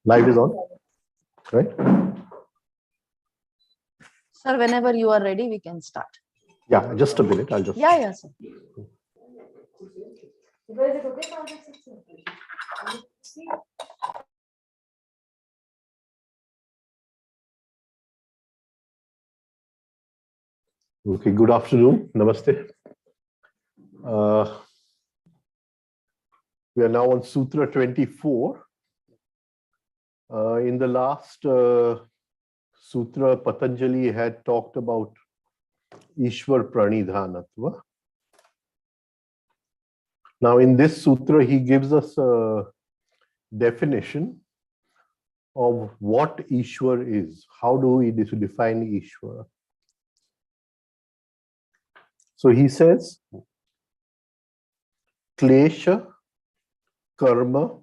Light is on, right? Sir, whenever you are ready, we can start. Yeah, just a minute. I'll just. Yeah, sir. Okay, good afternoon. Namaste. We are now on Sutra 24. In the last Sutra, Patanjali had talked about Ishwar Pranidhanatva. Now, in this Sutra, he gives us a definition of what Ishwar is. How do we define Ishwar? So he says, Klesha, Karma,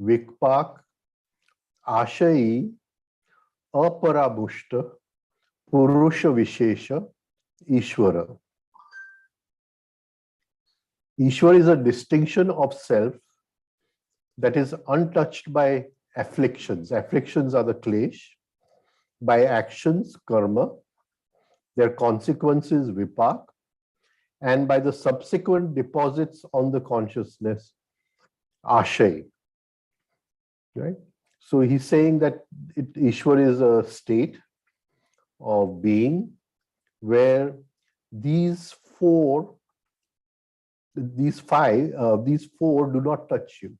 Vikpak, Ashayi, Aparamushta, Purusha Vishesha, Ishvara. Ishvara is a distinction of self that is untouched by afflictions. Afflictions are the klesh, by actions, karma, their consequences, vipak, and by the subsequent deposits on the consciousness, ashay. Right? So he's saying that Ishwar is a state of being where these four do not touch you.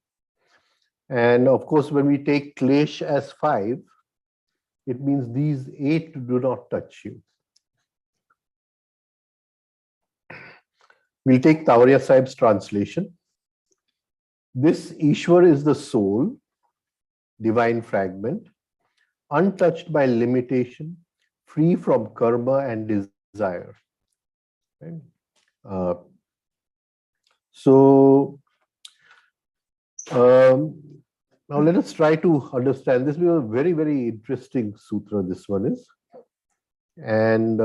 And of course, when we take Klesh as 5, it means these 8 do not touch you. We'll take Tawariya Sahib's translation. This Ishwar is the soul, divine fragment, untouched by limitation, free from karma and desire. Right? Now let us try to understand. This will be a very, very interesting sutra, this one is. And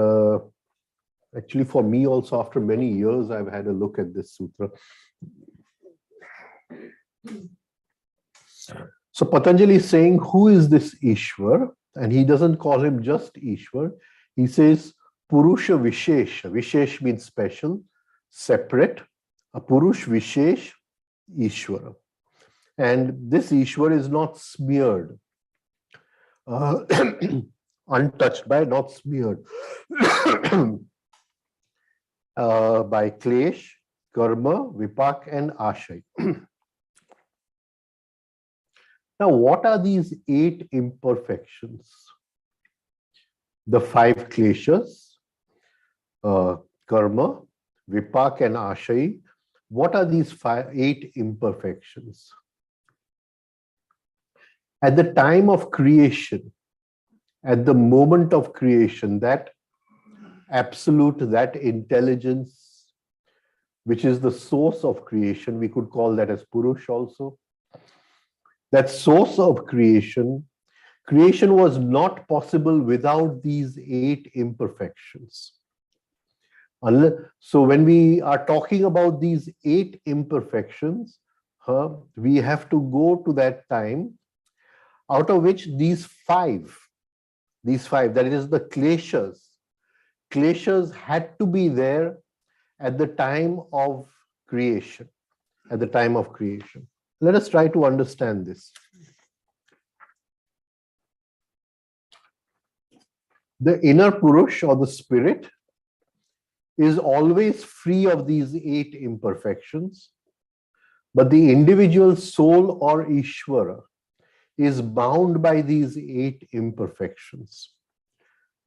actually for me also, after many years, I've had a look at this sutra. So Patanjali is saying, who is this Ishwar? And he doesn't call him just Ishwar. He says, Purusha Vishesha. Vishesh means special, separate. A Purush Vishesh, Ishwara. And this Ishwar is not smeared, untouched by, not smeared by Klesh, Karma, Vipak, and Ashay. Now, what are these 8 imperfections? The 5 kleshas, Karma, Vipak, and Ashay. What are these 8 imperfections? At the time of creation, at the moment of creation, that absolute, that intelligence, which is the source of creation, we could call that as Purush also. That source of creation, creation was not possible without these 8 imperfections. So when we are talking about these 8 imperfections, we have to go to that time, out of which these five, that is the kleshas had to be there at the time of creation, Let us try to understand this. The inner Purush or the spirit is always free of these 8 imperfections, but the individual soul or Ishvara is bound by these 8 imperfections.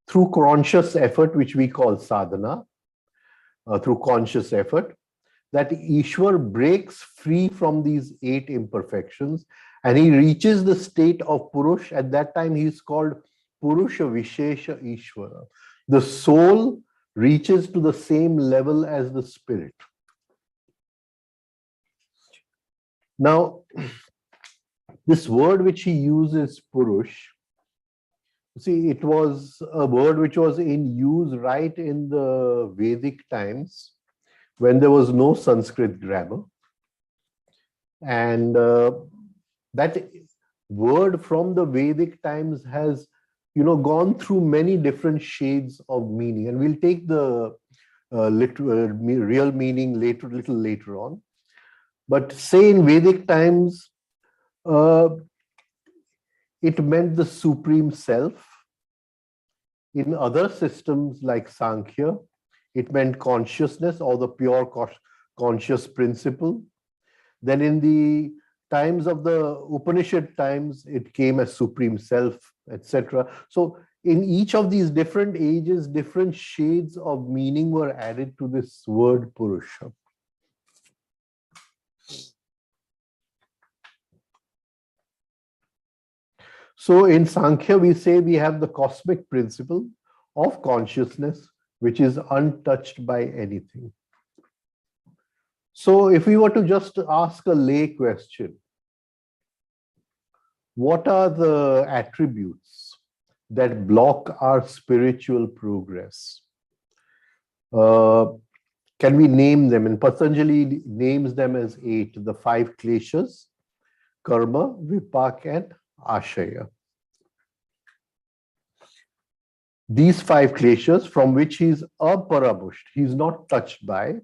Through conscious effort, which we call sadhana, through conscious effort, that Ishwar breaks free from these 8 imperfections and he reaches the state of Purush. At that time, he is called Purusha Vishesha Ishvara. The soul reaches to the same level as the spirit. Now, this word which he uses, Purush, see, it was a word which was in use right in the Vedic times when there was no Sanskrit grammar. And That word from the Vedic times has, gone through many different shades of meaning, and we'll take the real meaning little later on. But say in Vedic times, it meant the supreme self. In other systems like Sankhya, it meant consciousness or the pure conscious principle. Then in the times of the Upanishad times, it came as supreme self, etc. So in each of these different ages, different shades of meaning were added to this word Purusha. So in Sankhya, we say we have the cosmic principle of consciousness, which is untouched by anything. So if we were to just ask a lay question, what are the attributes that block our spiritual progress? Can we name them? And Patanjali names them as 8, the 5 kleshas: karma, vipak, and ashaya. These 5 kleshas from which he's aparabhusht, he's not touched by.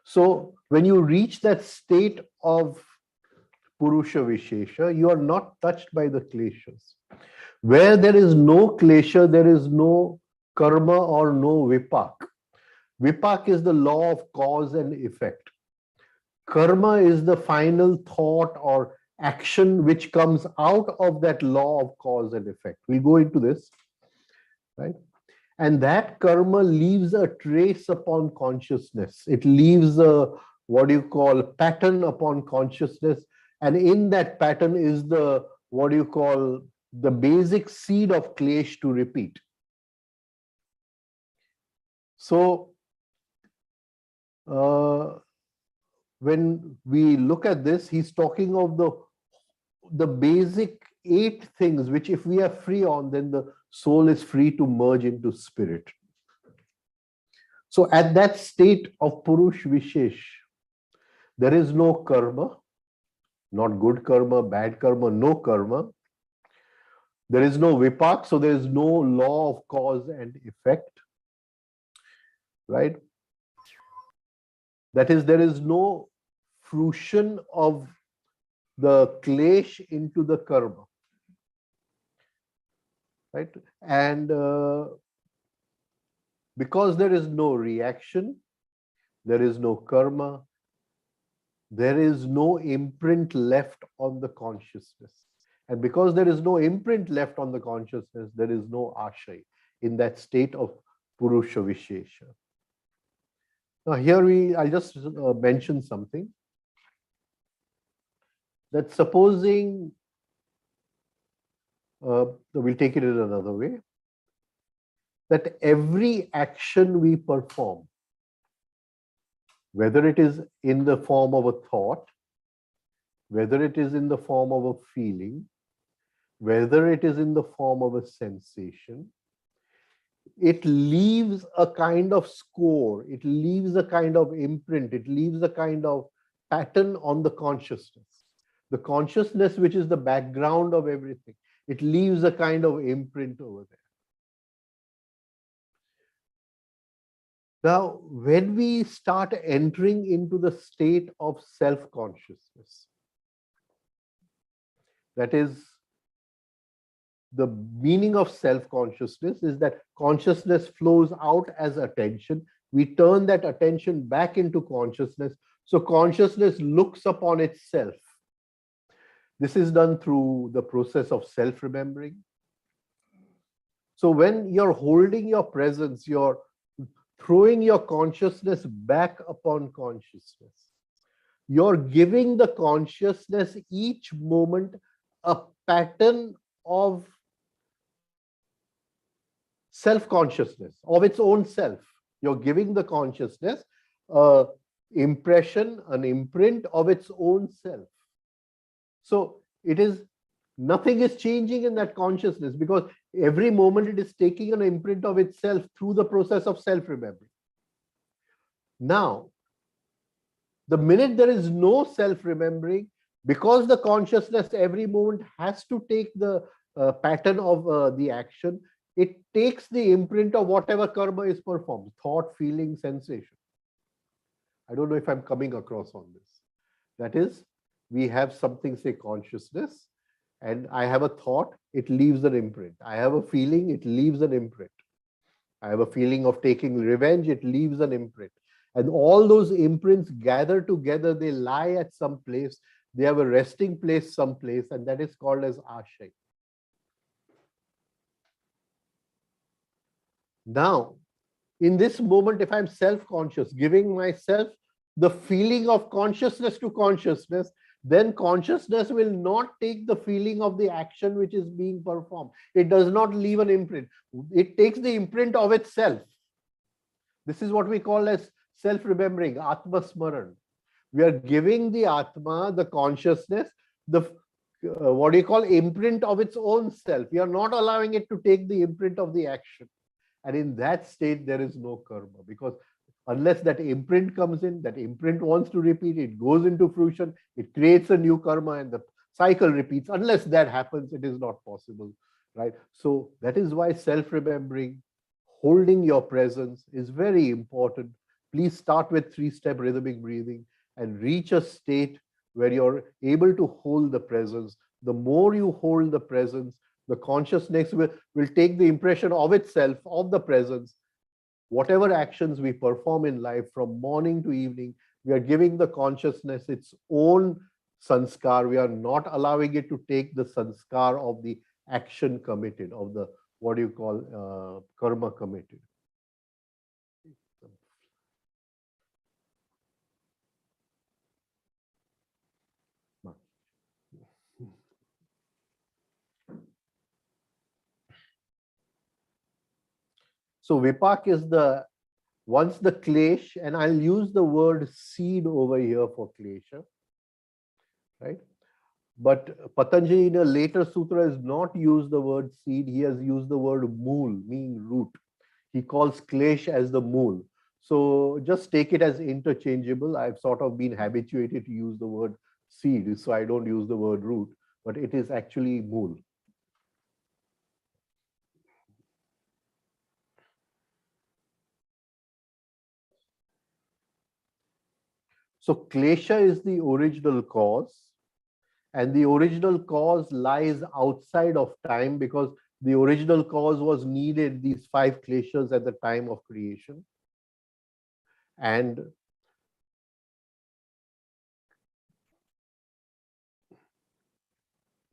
So when you reach that state of Purusha Vishesha, you are not touched by the kleshas. Where there is no klesha, there is no karma or no vipak. Vipak is the law of cause and effect. Karma is the final thought or action which comes out of that law of cause and effect. We'll go into this, right? And that karma leaves a trace upon consciousness. It leaves a, pattern upon consciousness. And in that pattern is the, the basic seed of klesh to repeat. So, when we look at this, he's talking of the basic 8 things, which if we are free on, then the soul is free to merge into spirit. So at that state of Purush Vishesh, there is no karma, not good karma, bad karma, no karma. There is no vipak, so there is no law of cause and effect, right? That is, there is no fruition of the klesh into the karma, right? And because there is no reaction, there is no karma, there is no imprint left on the consciousness. And because there is no imprint left on the consciousness, there is no ashay in that state of Purusha Vishesha. Now here I'll just mention something. That supposing, we'll take it in another way, that every action we perform, whether it is in the form of a thought, whether it is in the form of a feeling, whether it is in the form of a sensation, it leaves a kind of score, it leaves a kind of imprint, it leaves a kind of pattern on the consciousness. The consciousness, which is the background of everything, it leaves a kind of imprint over there. Now, when we start entering into the state of self-consciousness, that is, the meaning of self-consciousness is that consciousness flows out as attention. We turn that attention back into consciousness. So consciousness looks upon itself. This is done through the process of self-remembering. So when you're holding your presence, you're throwing your consciousness back upon consciousness. You're giving the consciousness each moment a pattern of self-consciousness, of its own self. You're giving the consciousness an impression, an imprint of its own self. So it is, nothing is changing in that consciousness because every moment it is taking an imprint of itself through the process of self-remembering. Now, the minute there is no self-remembering, Because the consciousness every moment has to take the pattern of the action, it takes the imprint of whatever karma is performed, thought, feeling, sensation. I don't know if I'm coming across on this. That is, we have something, say consciousness, and I have a thought, it leaves an imprint. I have a feeling, it leaves an imprint. I have a feeling of taking revenge, it leaves an imprint. And all those imprints gather together, they lie at some place, they have a resting place someplace, and that is called as ashay. Now, in this moment, if I'm self-conscious, giving myself the feeling of consciousness to consciousness, then consciousness will not take the feeling of the action which is being performed. It does not leave an imprint. It takes the imprint of itself. This is what we call as self-remembering, Atma Smaran. We are giving the Atma, the consciousness, the what do you call imprint of its own self. We are not allowing it to take the imprint of the action. And in that state, there is no karma, because unless that imprint comes in, that imprint wants to repeat, it goes into fruition, it creates a new karma, and the cycle repeats. Unless that happens, it is not possible, right? So that is why self-remembering, holding your presence is very important. Please start with 3-step rhythmic breathing and reach a state where you're able to hold the presence. The more you hold the presence, the consciousness will take the impression of itself, of the presence. Whatever actions we perform in life from morning to evening, we are giving the consciousness its own sanskar. We are not allowing it to take the sanskar of the action committed, of the, what do you call, karma committed. So vipak is the, once the klesh, and I'll use the word seed over here for klesha, right? But Patanjali in a later sutra has not used the word seed, he has used the word mool, meaning root. He calls klesh as the mool. So just take it as interchangeable. I've sort of been habituated to use the word seed, so I don't use the word root, but it is actually mool. So klesha is the original cause, and the original cause lies outside of time, because the original cause was needed, these 5 kleshas, at the time of creation. And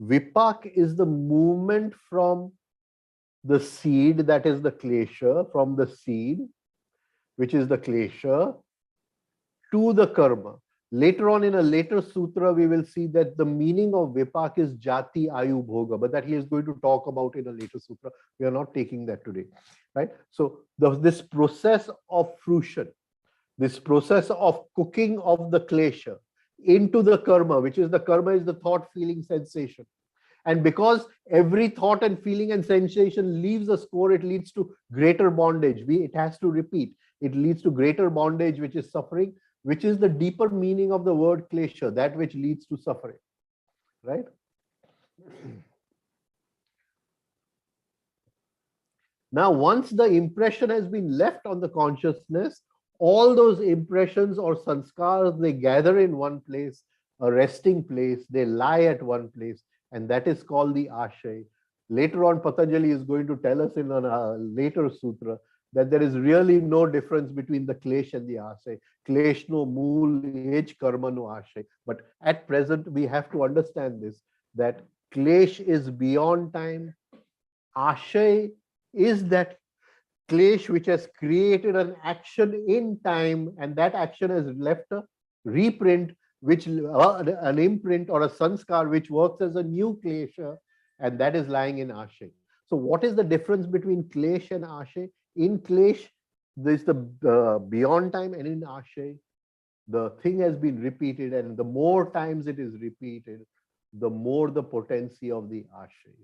vipak is the movement from the seed, that is the klesha, from the seed, which is the klesha, to the karma. Later on, in a later sutra, we will see that the meaning of vipak is jati, ayu, bhoga, but that he is going to talk about in a later sutra. We are not taking that today, right? So this process of fruition, this process of cooking of the klesha into the karma, which is the karma is the thought, feeling, sensation. And because every thought and feeling and sensation leaves a score, it leads to greater bondage. It has to repeat. It leads to greater bondage, which is suffering, which is the deeper meaning of the word klesha, that which leads to suffering, right? Now, once the impression has been left on the consciousness, all those impressions or sanskars, they gather in one place, a resting place, they lie at one place, and that is called the ashay. Later on, Patanjali is going to tell us in a later sutra that there is really no difference between the klesh and the ashay. Klesh no mool, age karma no ashay. But at present, we have to understand this, that klesh is beyond time. Ashay is that klesh which has created an action in time, and that action has left a reprint, which an imprint or a sanskar which works as a new klesha, and that is lying in ashay. So what is the difference between klesh and ashay? In klesh, there is the beyond time, and in ashay, the thing has been repeated, and the more times it is repeated, the more the potency of the ashay,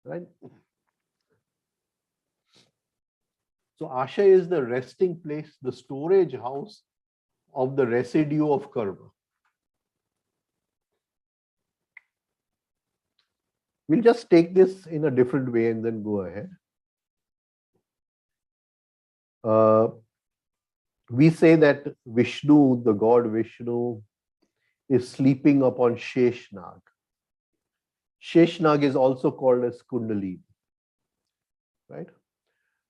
right? So ashay is the resting place, the storage house of the residue of karma. We'll just take this in a different way and then go ahead. We say that Vishnu, the god Vishnu, is sleeping upon Sheshnag. Sheshnag is also called as Kundalini, right?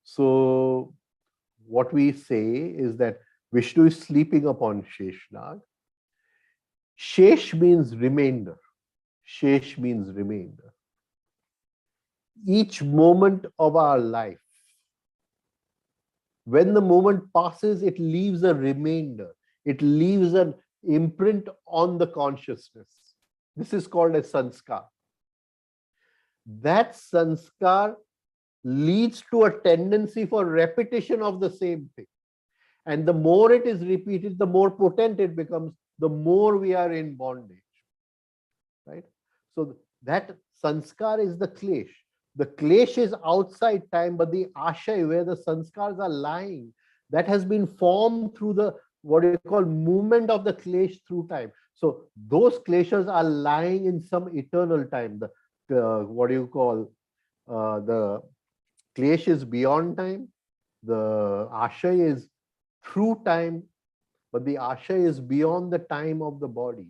So what we say is that Vishnu is sleeping upon Sheshnag. Shesh means remainder. Shesh means remainder. Each moment of our life, when the moment passes, it leaves a remainder. It leaves an imprint on the consciousness. This is called a sanskar. That sanskar leads to a tendency for repetition of the same thing. And the more it is repeated, the more potent it becomes, the more we are in bondage. Right? So that sanskar is the klesh. The klesh is outside time, but the ashay, where the sanskars are lying, that has been formed through the what you call movement of the klesh through time. So those kleshas are lying in some eternal time. What do you call the klesh is beyond time. The ashay is through time, but the ashay is beyond the time of the body.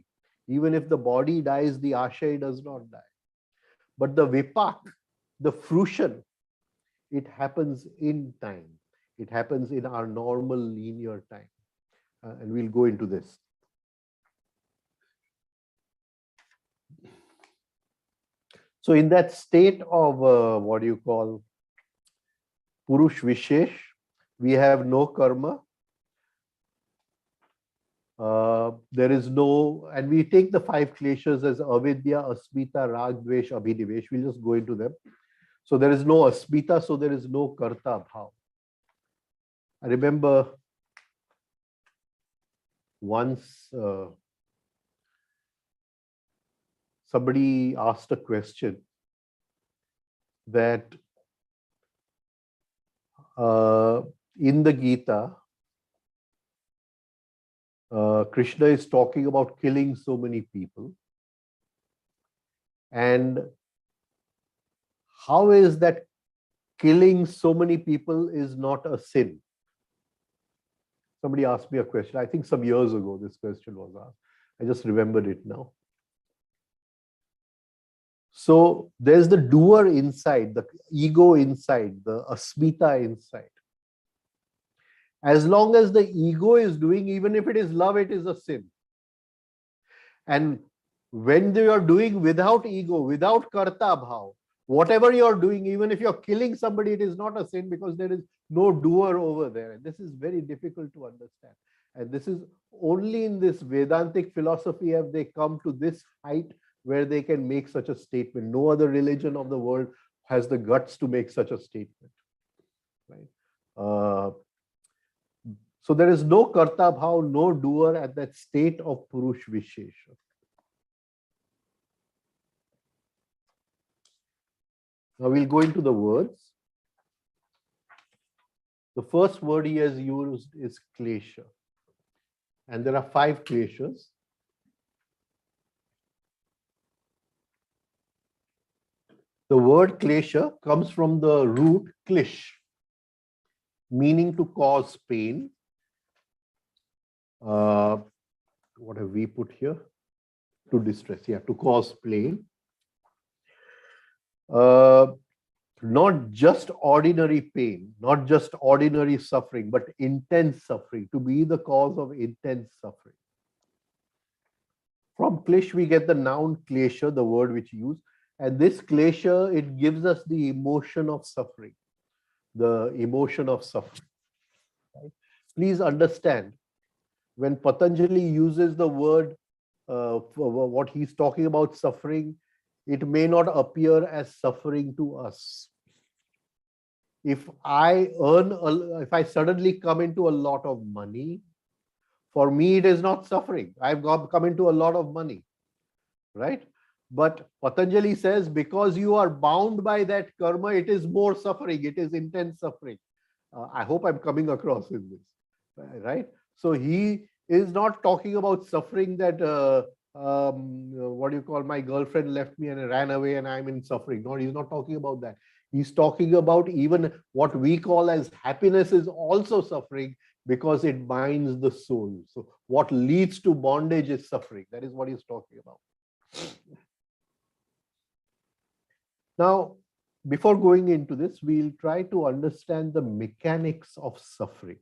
Even if the body dies, the ashay does not die. But the vipak, the fruition, it happens in time. It happens in our normal linear time. And we'll go into this. So in that state of what do you call Purush Vishesh, we have no karma. There is no, and we take the 5 kleshas as avidya, asmita, rag, dvesh, abhinivesh. We'll just go into them. So there is no asmita, so there is no karta bhav. I remember once somebody asked a question that in the Gita, Krishna is talking about killing so many people. And how is that killing so many people is not a sin? Somebody asked me a question. I think some years ago this question was asked. I just remembered it now. So there's the doer inside, the ego inside, the asmita inside. As long as the ego is doing, even if it is love, it is a sin. And when they are doing without ego, without karta bhav, whatever you're doing, even if you're killing somebody, it is not a sin because there is no doer over there. And this is very difficult to understand. And this is only in this Vedantic philosophy have they come to this height where they can make such a statement. No other religion of the world has the guts to make such a statement. Right? So there is no karta bhav, no doer at that state of Purush Vishesha. Now we'll go into the words. The first word he has used is klesha. And there are 5 kleshas. The word klesha comes from the root klish, meaning to cause pain. What have we put here? To distress, yeah, to cause pain. Not just ordinary pain, not just ordinary suffering, but intense suffering, to be the cause of intense suffering. From klish, we get the noun klesha, the word which you use. And this klesha, it gives us the emotion of suffering. The emotion of suffering. Right? Please understand, when Patanjali uses the word, for what he's talking about suffering, it may not appear as suffering to us. If I if I suddenly come into a lot of money, for me it is not suffering. I've come into a lot of money, right? But Patanjali says because you are bound by that karma, it is more suffering. It is intense suffering. I hope I'm coming across in this, right? So he is not talking about suffering that what do you call, my girlfriend left me and ran away and I'm in suffering. No, he's not talking about that. He's talking about even what we call as happiness is also suffering because it binds the soul. So what leads to bondage is suffering. That is what he's talking about. Now, before going into this, we'll try to understand the mechanics of suffering.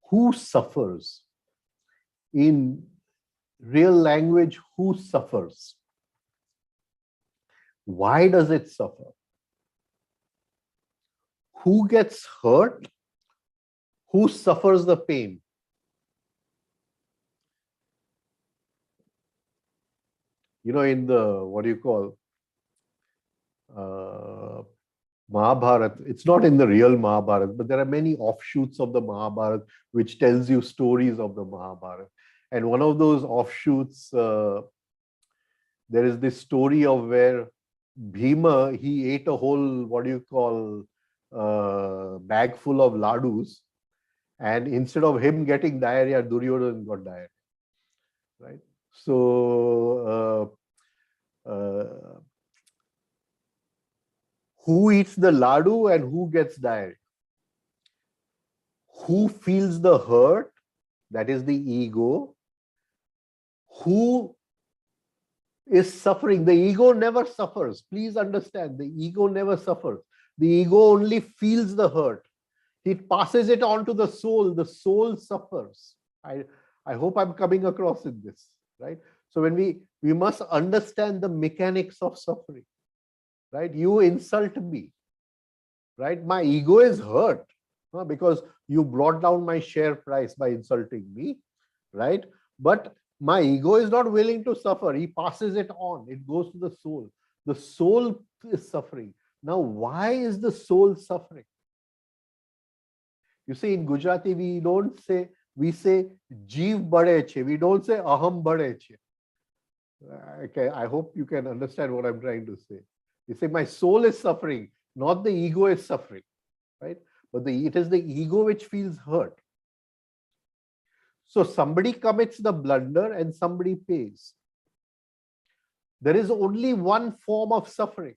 Who suffers? In real language, who suffers? Why does it suffer? Who gets hurt? Who suffers the pain? You know, in the, what do you call, Mahabharata, it's not in the real Mahabharata, but there are many offshoots of the Mahabharata which tells you stories of the Mahabharata. And one of those offshoots, there is this story of where Bhima, he ate a whole, what do you call, bag full of ladus, and instead of him getting diarrhea, Duryodhana got diarrhea, right? So who eats the ladu and who gets diarrhea? Who feels the hurt? That is the ego. Who is suffering? The ego never suffers. Please understand, the ego never suffers. The ego only feels the hurt. It passes it on to the soul. The soul suffers. I hope I'm coming across in this, right? So when we must understand the mechanics of suffering, right? You insult me, right? My ego is hurt because you brought down my share price by insulting me, right? But my ego is not willing to suffer. He passes it on. It goes to the soul. The soul is suffering. Now, why is the soul suffering? You see, in Gujarati, we say jeev bade che. We don't say aham bade che. Okay, I hope you can understand what I'm trying to say. You say my soul is suffering, not the ego is suffering, right? But it is the ego which feels hurt. So somebody commits the blunder and somebody pays. There is only one form of suffering.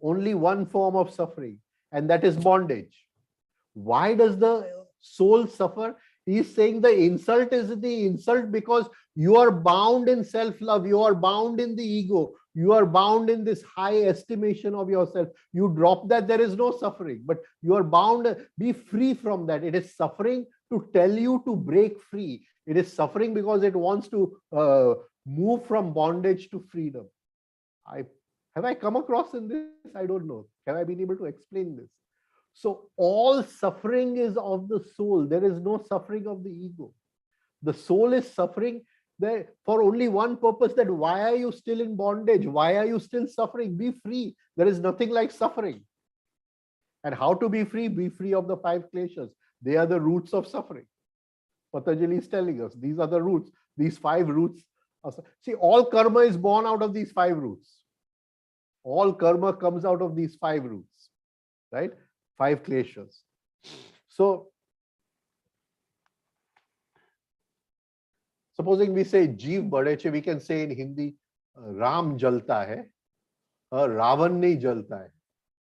Only one form of suffering, and that is bondage. Why does the soul suffer? He is saying the insult is the insult because you are bound in self-love, you are bound in the ego, you are bound in this high estimation of yourself. You drop that, there is no suffering, but you are bound. Be free from that. It is suffering to tell you to break free. It is suffering because it wants to move from bondage to freedom. Have I come across in this? I don't know. Have I been able to explain this? So all suffering is of the soul. There is no suffering of the ego. The soul is suffering there for only one purpose, that why are you still in bondage? Why are you still suffering? Be free. There is nothing like suffering. And how to be free? Be free of the 5 kleshas. They are the roots of suffering. Patanjali is telling us these are the roots. These 5 roots. See, all karma is born out of these 5 roots. All karma comes out of these 5 roots, right? 5 kleshas. So, supposing we say jeev bade che, we can say in Hindi, Ram jalta hai, Ravan nahi jalta hai,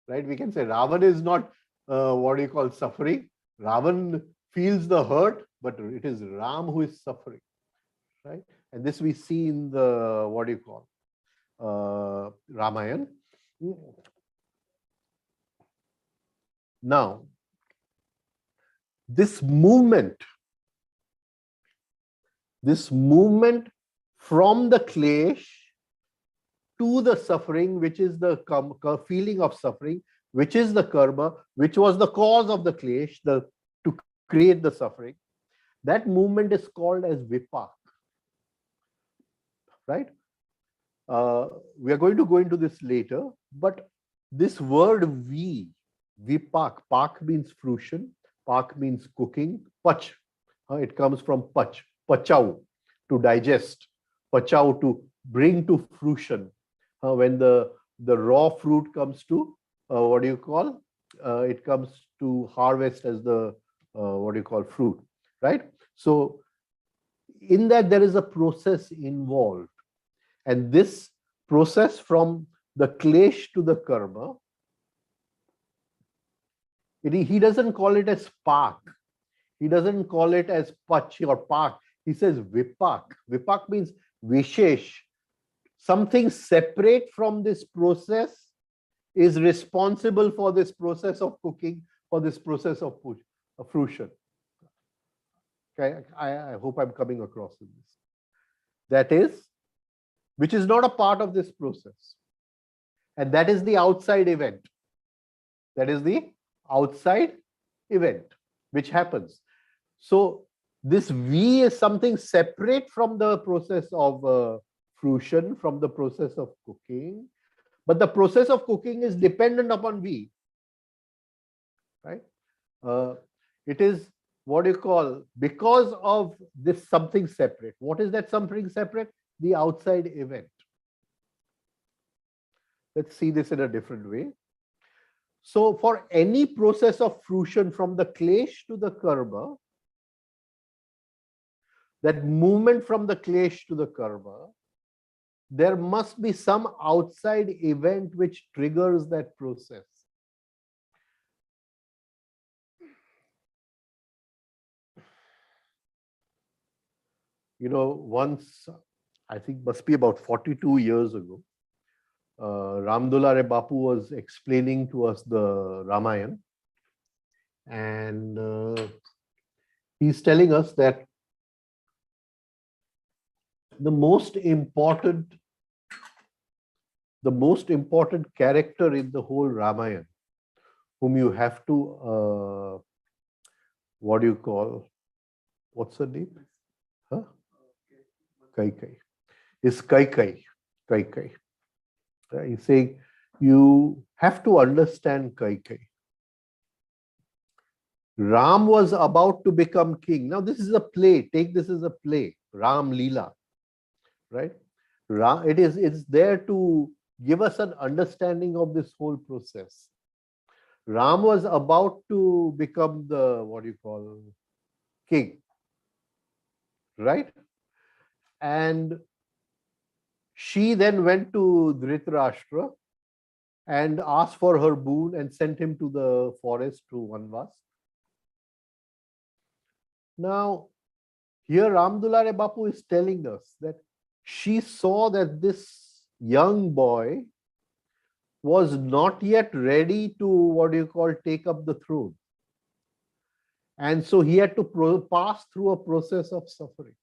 right? We can say Ravan is not what do you call suffering. Ravan feels the hurt, but it is Ram who is suffering, right? And this we see in the, what do you call, Ramayana. Now, this movement from the klesh to the suffering, which is the feeling of suffering, which is the karma, which was the cause of the klesh, to create the suffering, that movement is called as vipak, right? We are going to go into this later, but this word vipak, pak means fruition, pak means cooking, pach, it comes from pach, pachau, to digest, pachau, to bring to fruition. When the raw fruit comes to, what do you call, it comes to harvest as the, what do you call, fruit, right? So in that there is a process involved. And this process from the klesh to the karma, he doesn't call it as pak. He doesn't call it as pach or pak. He says vipak. Vipak means vishesh. Something separate from this process is responsible for this process of cooking, for this process of fruition. Okay, I hope I'm coming across in this. That is, which is not a part of this process. And that is the outside event. That is the outside event which happens. So this V is something separate from the process of fruition, from the process of cooking. But the process of cooking is dependent upon V. Right? It is what you call, because of this something separate. What is that something separate? The outside event. Let's see this in a different way. So for any process of fruition from the klesh to the karma, that movement from the klesh to the karma, there must be some outside event which triggers that process. You know, once, I think must be about 42 years ago, Ramdulare Bapu was explaining to us the Ramayana, and he's telling us that the most important character in the whole Ramayana, whom you have to, what do you call, what's her name? Huh? Kaikai. Is Kaikai. Kaikai. He's saying you have to understand Kaikai. Ram was about to become king. Now this is a play. Take this as a play. Ram Leela. Right? It's there to give us an understanding of this whole process. Ram was about to become the, what do you call, king. Right? And she then went to Dhritarashtra and asked for her boon and sent him to the forest to Vanvas. Now, here Ramdulare Bapu is telling us that she saw that this young boy was not yet ready to, what do you call, take up the throne. And so he had to pass through a process of suffering.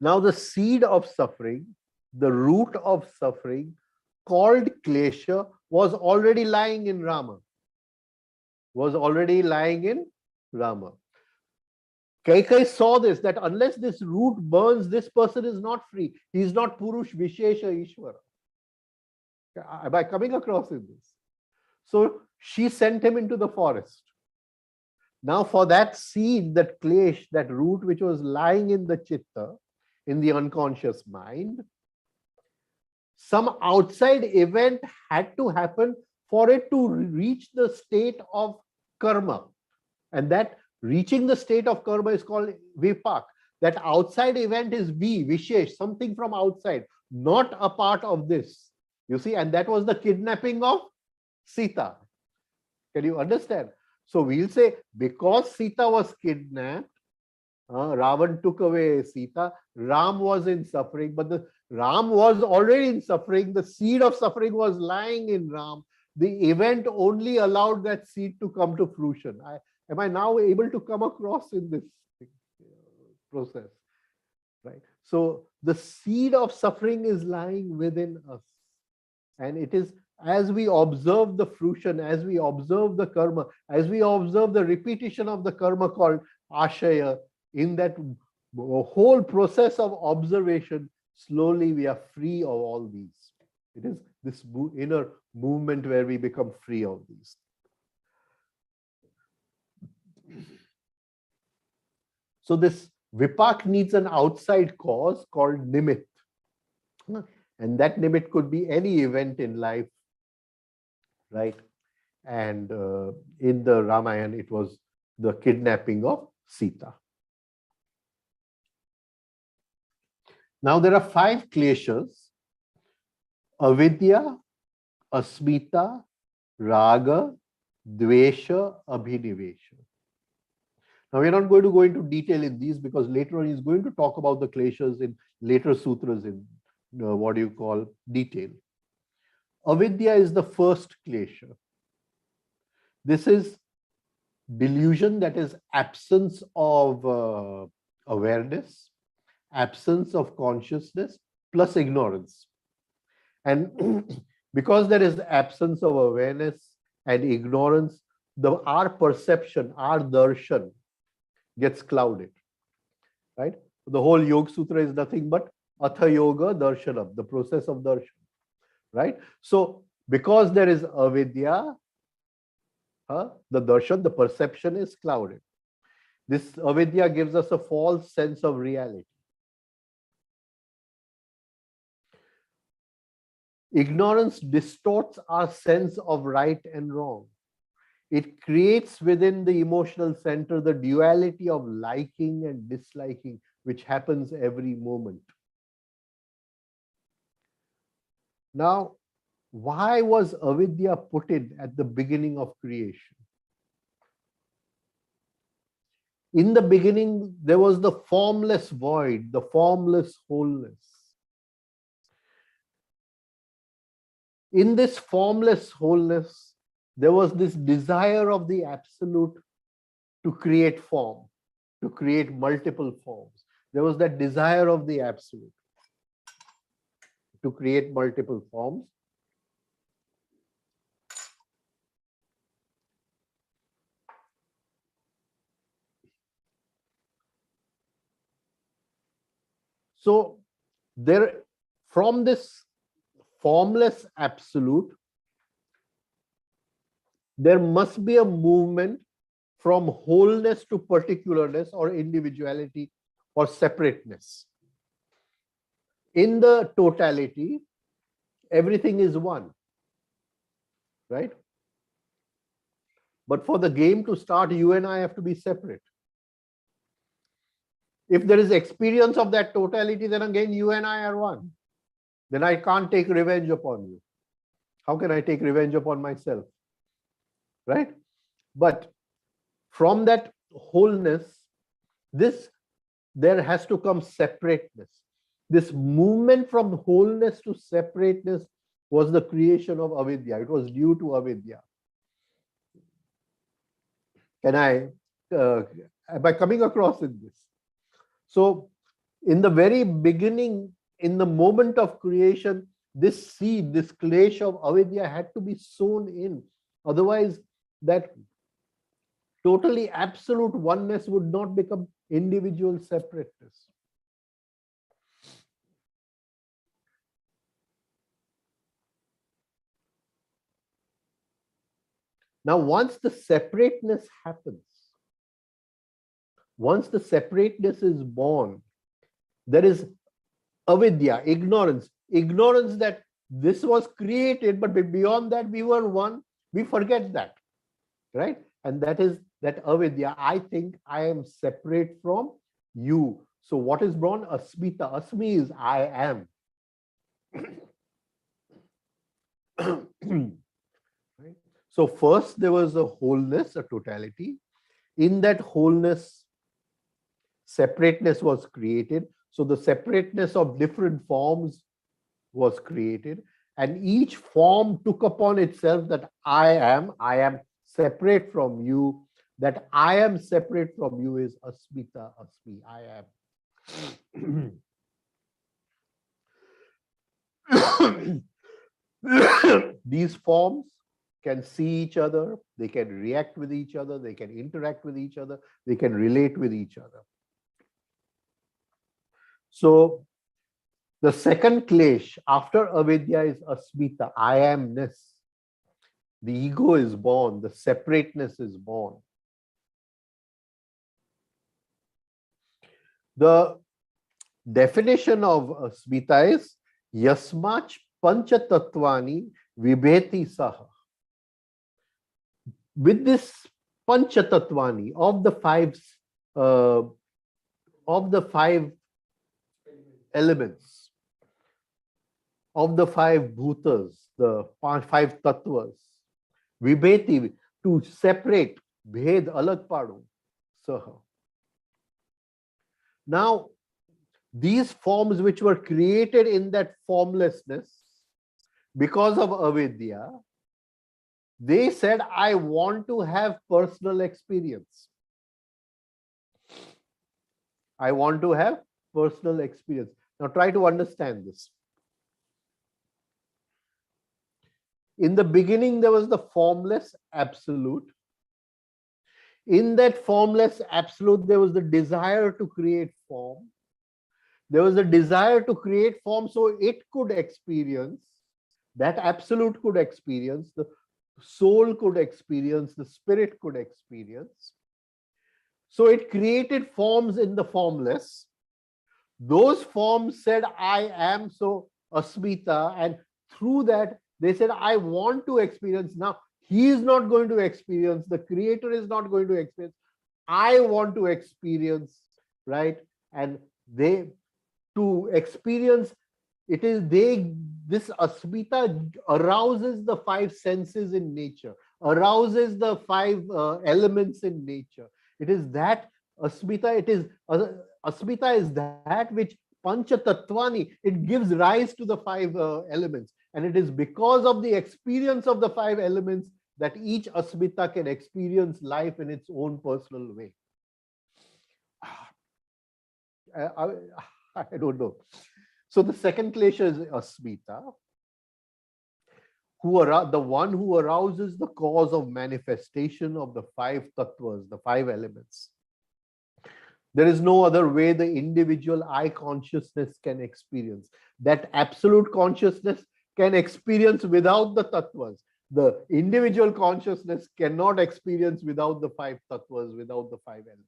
Now the seed of suffering, the root of suffering, called klesha, was already lying in Rama. Kaikai saw this, that unless this root burns, this person is not free. He is not Purush Vishesha Ishvara. Am I coming across in this? So she sent him into the forest. Now for that seed, that klesh, that root which was lying in the chitta, in the unconscious mind, some outside event had to happen for it to reach the state of karma. And that reaching the state of karma is called vipak. That outside event is vishesh, something from outside, not a part of this. You see, and that was the kidnapping of Sita. Can you understand? So we'll say, because Sita was kidnapped, Ravan took away Sita, Ram was in suffering, but the Ram was already in suffering. The seed of suffering was lying in Ram. The event only allowed that seed to come to fruition. Am I now able to come across in this process? Right. So the seed of suffering is lying within us. And it is as we observe the fruition, as we observe the karma, as we observe the repetition of the karma called ashaya, in that whole process of observation, slowly we are free of all these. It is this inner movement where we become free of these. So this vipak needs an outside cause called nimit. And that nimit could be any event in life, right? And in the Ramayana, it was the kidnapping of Sita. Now there are 5 kleshas: avidya, asmita, raga, dvesha, abhinivesha. Now we're not going to go into detail in these because later on he's going to talk about the kleshas in later sutras in what do you call detail. Avidya is the first klesha. This is delusion, that is absence of awareness, absence of consciousness plus ignorance. And because there is absence of awareness and ignorance, our perception, our darshan gets clouded, right? The whole Yoga Sutra is nothing but Atha Yoga Darshanam, the process of darshan, right? So because there is avidya, the darshan, the perception is clouded. This avidya gives us a false sense of reality. Ignorance distorts our sense of right and wrong. It creates within the emotional center the duality of liking and disliking, which happens every moment. Now, why was avidya put in at the beginning of creation? In the beginning, there was the formless void, the formless wholeness. In this formless wholeness, there was this desire of the absolute to create form, to create multiple forms. There was that desire of the absolute to create multiple forms. So there, from this formless absolute, there must be a movement from wholeness to particularness or individuality or separateness. In the totality, everything is one, right? But for the game to start, you and I have to be separate. If there is experience of that totality, then again, you and I are one. Then I can't take revenge upon you. How can I take revenge upon myself? Right? But from that wholeness, there has to come separateness. This movement from wholeness to separateness was the creation of avidya. It was due to avidya. Am I coming across in this? So in the very beginning, in the moment of creation, this seed, this klesha of avidya had to be sown in. Otherwise, that totally absolute oneness would not become individual separateness. Now, once the separateness happens, once the separateness is born, there is avidya, ignorance that this was created, but beyond that we were one. We forget that, right? And that is that avidya. I think I am separate from you. So what is born? Asmita. Asmi is I am. Right? So first there was a wholeness, a totality. In that wholeness, separateness was created. So the separateness of different forms was created, and each form took upon itself that I am separate from you. That I am separate from you is Asmita, Asmi, I am. These forms can see each other, they can react with each other, they can interact with each other, they can relate with each other. So the second klesh after avidya is asmita, I amness. The ego is born, the separateness is born. The definition of asmita is yasmach panchatatvani vibheti saha. With this panchatatvani of the five elements of the five bhutas, the five tattvas, vibheti, to separate, bhed, alag padu, saha. Now, these forms which were created in that formlessness because of avidya, they said, I want to have personal experience. I want to have personal experience. Now try to understand this. In the beginning, there was the formless absolute. In that formless absolute, there was the desire to create form. There was a desire to create form so it could experience, that absolute could experience, the soul could experience, the spirit could experience. So it created forms in the formless. Those forms said, I am, so asmita, and through that, they said, I want to experience. Now, he is not going to experience, the creator is not going to experience. I want to experience, right? And they, to experience, it is they, this asmita arouses the five senses in nature, arouses the five elements in nature. It is that asmita, it is asmita is that which pancha tattvani, it gives rise to the five elements. And it is because of the experience of the five elements that each asmita can experience life in its own personal way. I don't know. So the second klesha is asmita, the one who arouses the cause of manifestation of the five tattvas, the five elements. There is no other way the individual I consciousness can experience. That absolute consciousness can experience without the tattvas. The individual consciousness cannot experience without the five tattvas, without the five elements.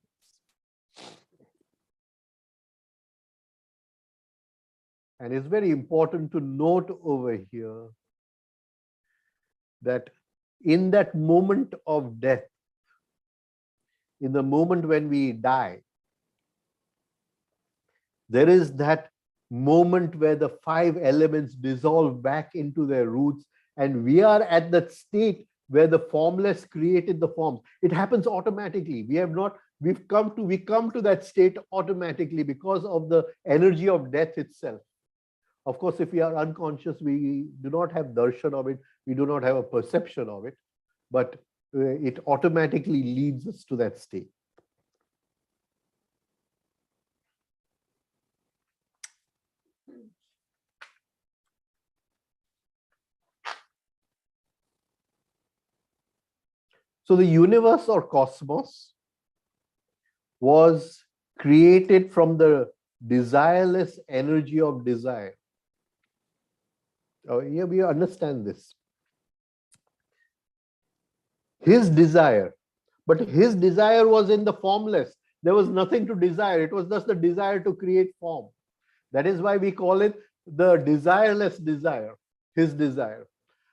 And it's very important to note over here that in that moment of death, in the moment when we die, there is that moment where the five elements dissolve back into their roots, and we are at that state where the formless created the forms. It happens automatically. We come to that state automatically because of the energy of death itself. Of course, if we are unconscious, we do not have darshan of it, we do not have a perception of it, but it automatically leads us to that state. So the universe or cosmos was created from the desireless energy of desire. Yeah, we understand this. His desire, but his desire was in the formless. There was nothing to desire. It was just the desire to create form. That is why we call it the desireless desire, his desire.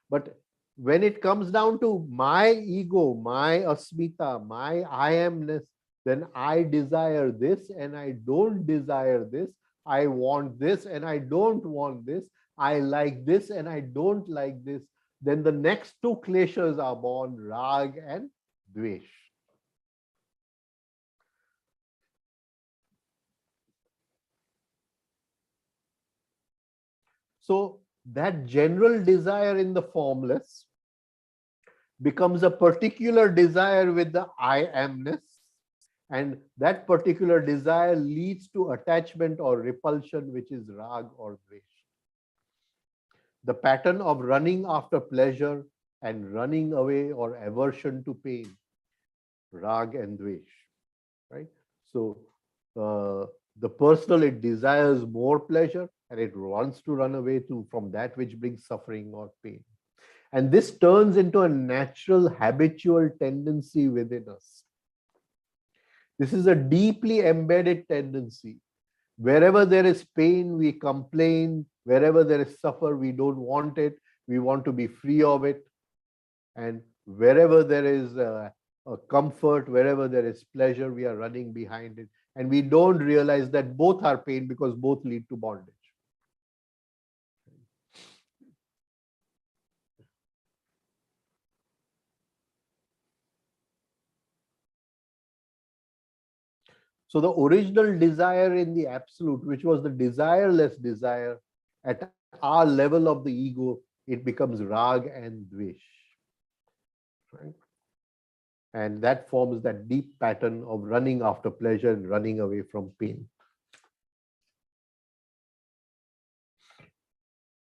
But when it comes down to my ego, my asmita, my I amness, then I desire this and I don't desire this. I want this and I don't want this. I like this and I don't like this. Then the next two kleshas are born, rag and dvesh. So that general desire in the formless becomes a particular desire with the I amness, and that particular desire leads to attachment or repulsion, which is rag or dvesh. The pattern of running after pleasure and running away or aversion to pain, rag and dvesh, right? So the personal, it desires more pleasure and it wants to run away from that which brings suffering or pain. And this turns into a natural habitual tendency within us. This is a deeply embedded tendency. Wherever there is pain, we complain. Wherever there is suffer, we don't want it. We want to be free of it. And wherever there is a comfort, wherever there is pleasure, we are running behind it. And we don't realize that both are pain because both lead to bondage. So the original desire in the absolute, which was the desireless desire, at our level of the ego, it becomes rag and dvesh. Right? And that forms that deep pattern of running after pleasure and running away from pain.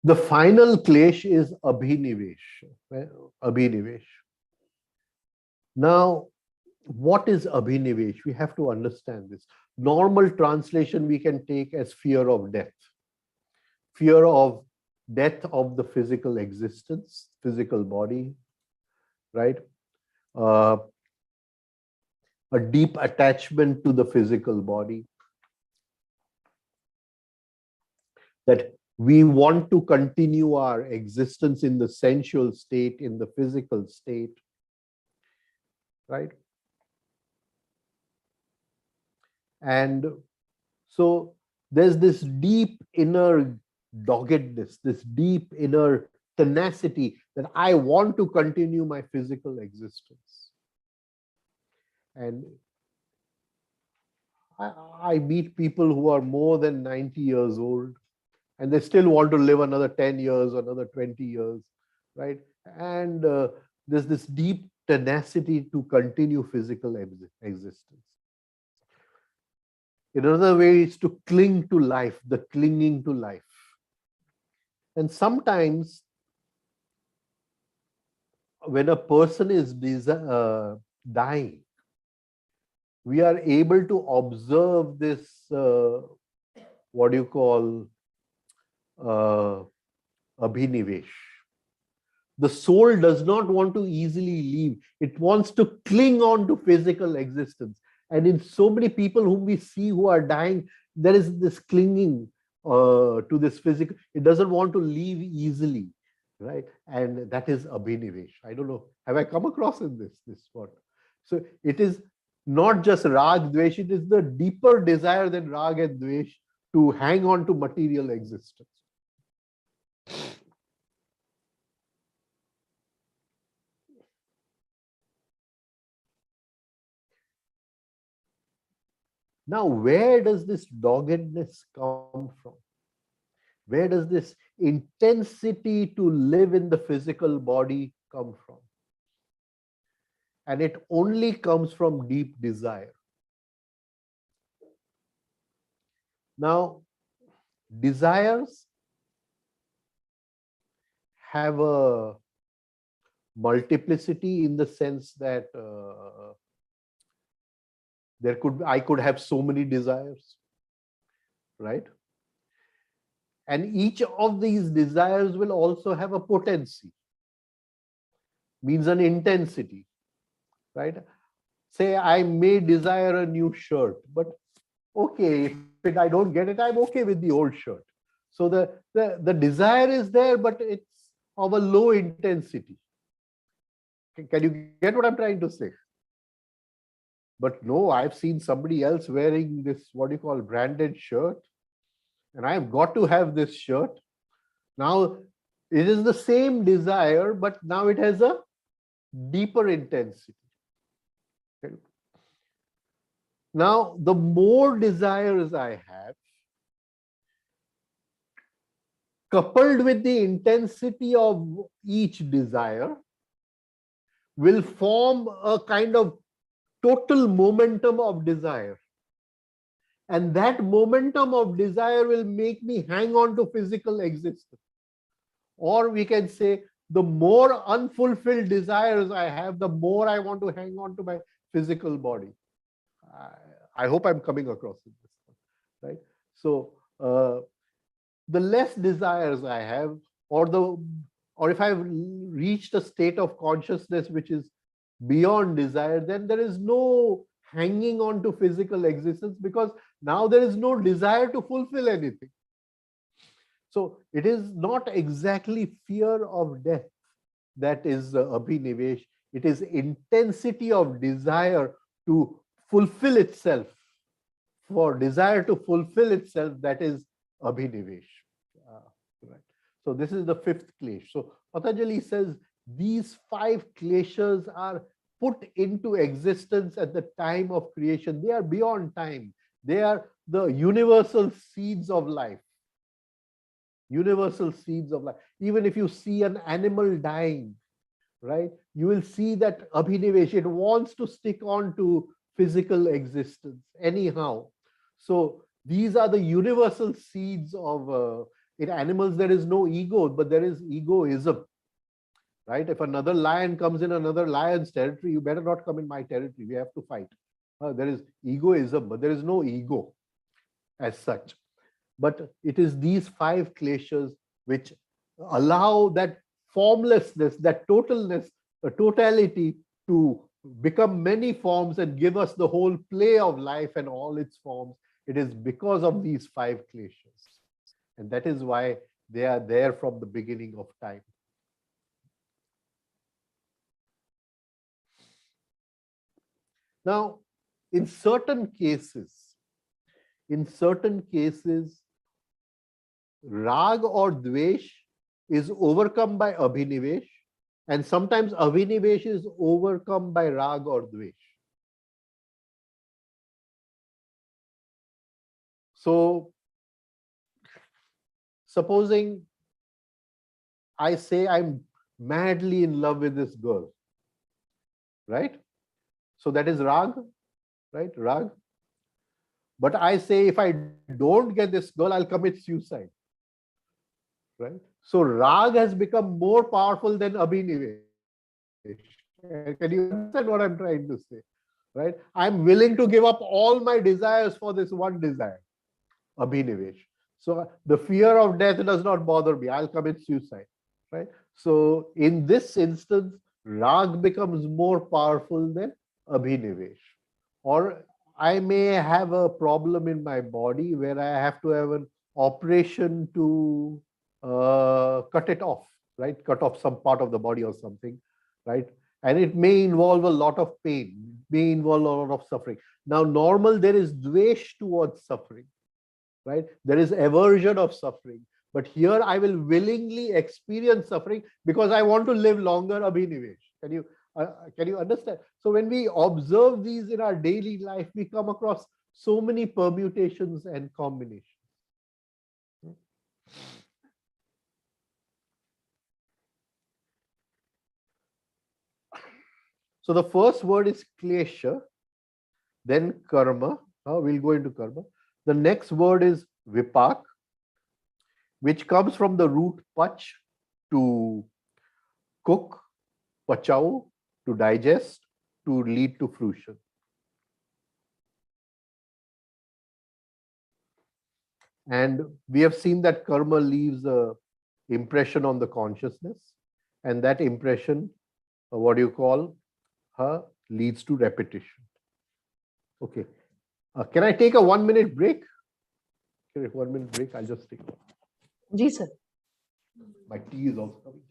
The final klesh is abhinivesh. Right? Abhinivesh. Now, what is abhinivesh? We have to understand this. Normal translation we can take as fear of death. Fear of death of the physical existence, physical body, right? A deep attachment to the physical body. That we want to continue our existence in the sensual state, in the physical state, right? And so there's this deep inner doggedness, this deep inner tenacity that I want to continue my physical existence. And I meet people who are more than 90 years old and they still want to live another 10 years, another 20 years, right? And there's this deep tenacity to continue physical existence. In other ways, to cling to life, the clinging to life. And sometimes when a person is dying, we are able to observe this, what do you call, abhinivesh. The soul does not want to easily leave. It wants to cling on to physical existence. And in so many people whom we see who are dying, there is this clinging to this physical. It doesn't want to leave easily, right? And that is abhinivesh. I don't know. Have I come across in this word? So it is not just rag, dvesh. It is the deeper desire than rag and dvesh to hang on to material existence. Now, where does this doggedness come from? Where does this intensity to live in the physical body come from? And it only comes from deep desire. Now, desires have a multiplicity in the sense that I could have so many desires, right? And each of these desires will also have a potency, means an intensity, right? Say I may desire a new shirt, but okay, if I don't get it, I'm okay with the old shirt. So the desire is there, but it's of a low intensity. Can you get what I'm trying to say? But no, I've seen somebody else wearing this, what do you call, branded shirt, and I've got to have this shirt. Now, it is the same desire, but now it has a deeper intensity. Okay. Now, the more desires I have, coupled with the intensity of each desire, will form a kind of total momentum of desire. And that momentum of desire will make me hang on to physical existence. Or we can say, the more unfulfilled desires I have, the more I want to hang on to my physical body. I hope I'm coming across with this, right? So the less desires I have, or if I've reached a state of consciousness which is beyond desire, then there is no hanging on to physical existence, because now there is no desire to fulfill anything. So it is not exactly fear of death that is abhinivesh. It is intensity of desire to fulfill itself for desire to fulfill itself, that is abhinivesh. Right. So this is the fifth klesh. So Patanjali says these five kleshas are put into existence at the time of creation. They are beyond time. They are the universal seeds of life. Universal seeds of life. Even if you see an animal dying, right, you will see that abhinivesh, it wants to stick on to physical existence anyhow. So these are the universal seeds of, in animals there is no ego, but there is egoism, right? If another lion comes in another lion's territory, you better not come in my territory, we have to fight. There is egoism, but there is no ego as such. But it is these five kleshas which allow that formlessness, that totalness, totality to become many forms and give us the whole play of life and all its forms. It is because of these five kleshas. And that is why they are there from the beginning of time. Now, in certain cases, rag or dvesh is overcome by abhinivesh, and sometimes abhinivesh is overcome by rag or dvesh. So, supposing I say I'm madly in love with this girl, right? So that is rag, right? Rag. But I say if I don't get this girl, I'll commit suicide, right? So rag has become more powerful than abhinivesh. Can you understand what I'm trying to say? Right? I'm willing to give up all my desires for this one desire, abhinivesh. So the fear of death does not bother me. I'll commit suicide, right? So in this instance, rag becomes more powerful than abhinivesh. Or I may have a problem in my body where I have to have an operation to cut it off, right? Cut off some part of the body or something, right? And it may involve a lot of pain, may involve a lot of suffering. Now, normal, there is dvesh towards suffering, right? There is aversion of suffering. But here I will willingly experience suffering because I want to live longer, abhinivesh. Can you understand? So when we observe these in our daily life, we come across so many permutations and combinations. So the first word is klesha, then karma. We'll go into karma. The next word is vipak, which comes from the root pach, to cook, pachau, to digest, to lead to fruition. And we have seen that karma leaves a impression on the consciousness, and that impression, what do you call, leads to repetition. Okay. Can I take a 1 minute break? 1 minute break. I'll just take one. Ji, sir. My tea is also coming.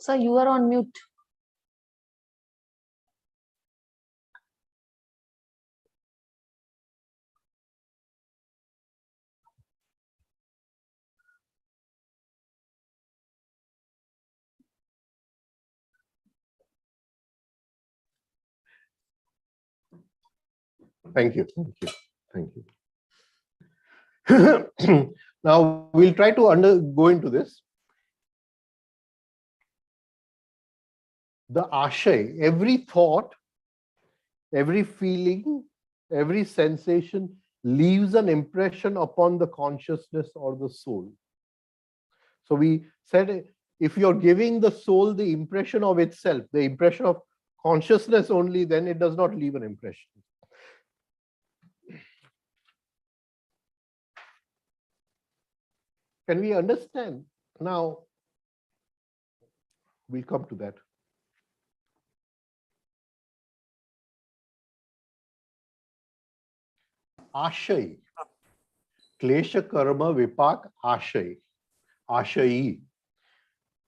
Sir, you are on mute. Thank you. Thank you. Thank you. Now we'll try to go into this. The ashay, every thought, every feeling, every sensation leaves an impression upon the consciousness or the soul. So we said if you're giving the soul the impression of itself, the impression of consciousness only, then it does not leave an impression. Can we understand? Now, we'll come to that. Ashay. Klesha karma vipak ashay. Ashayi.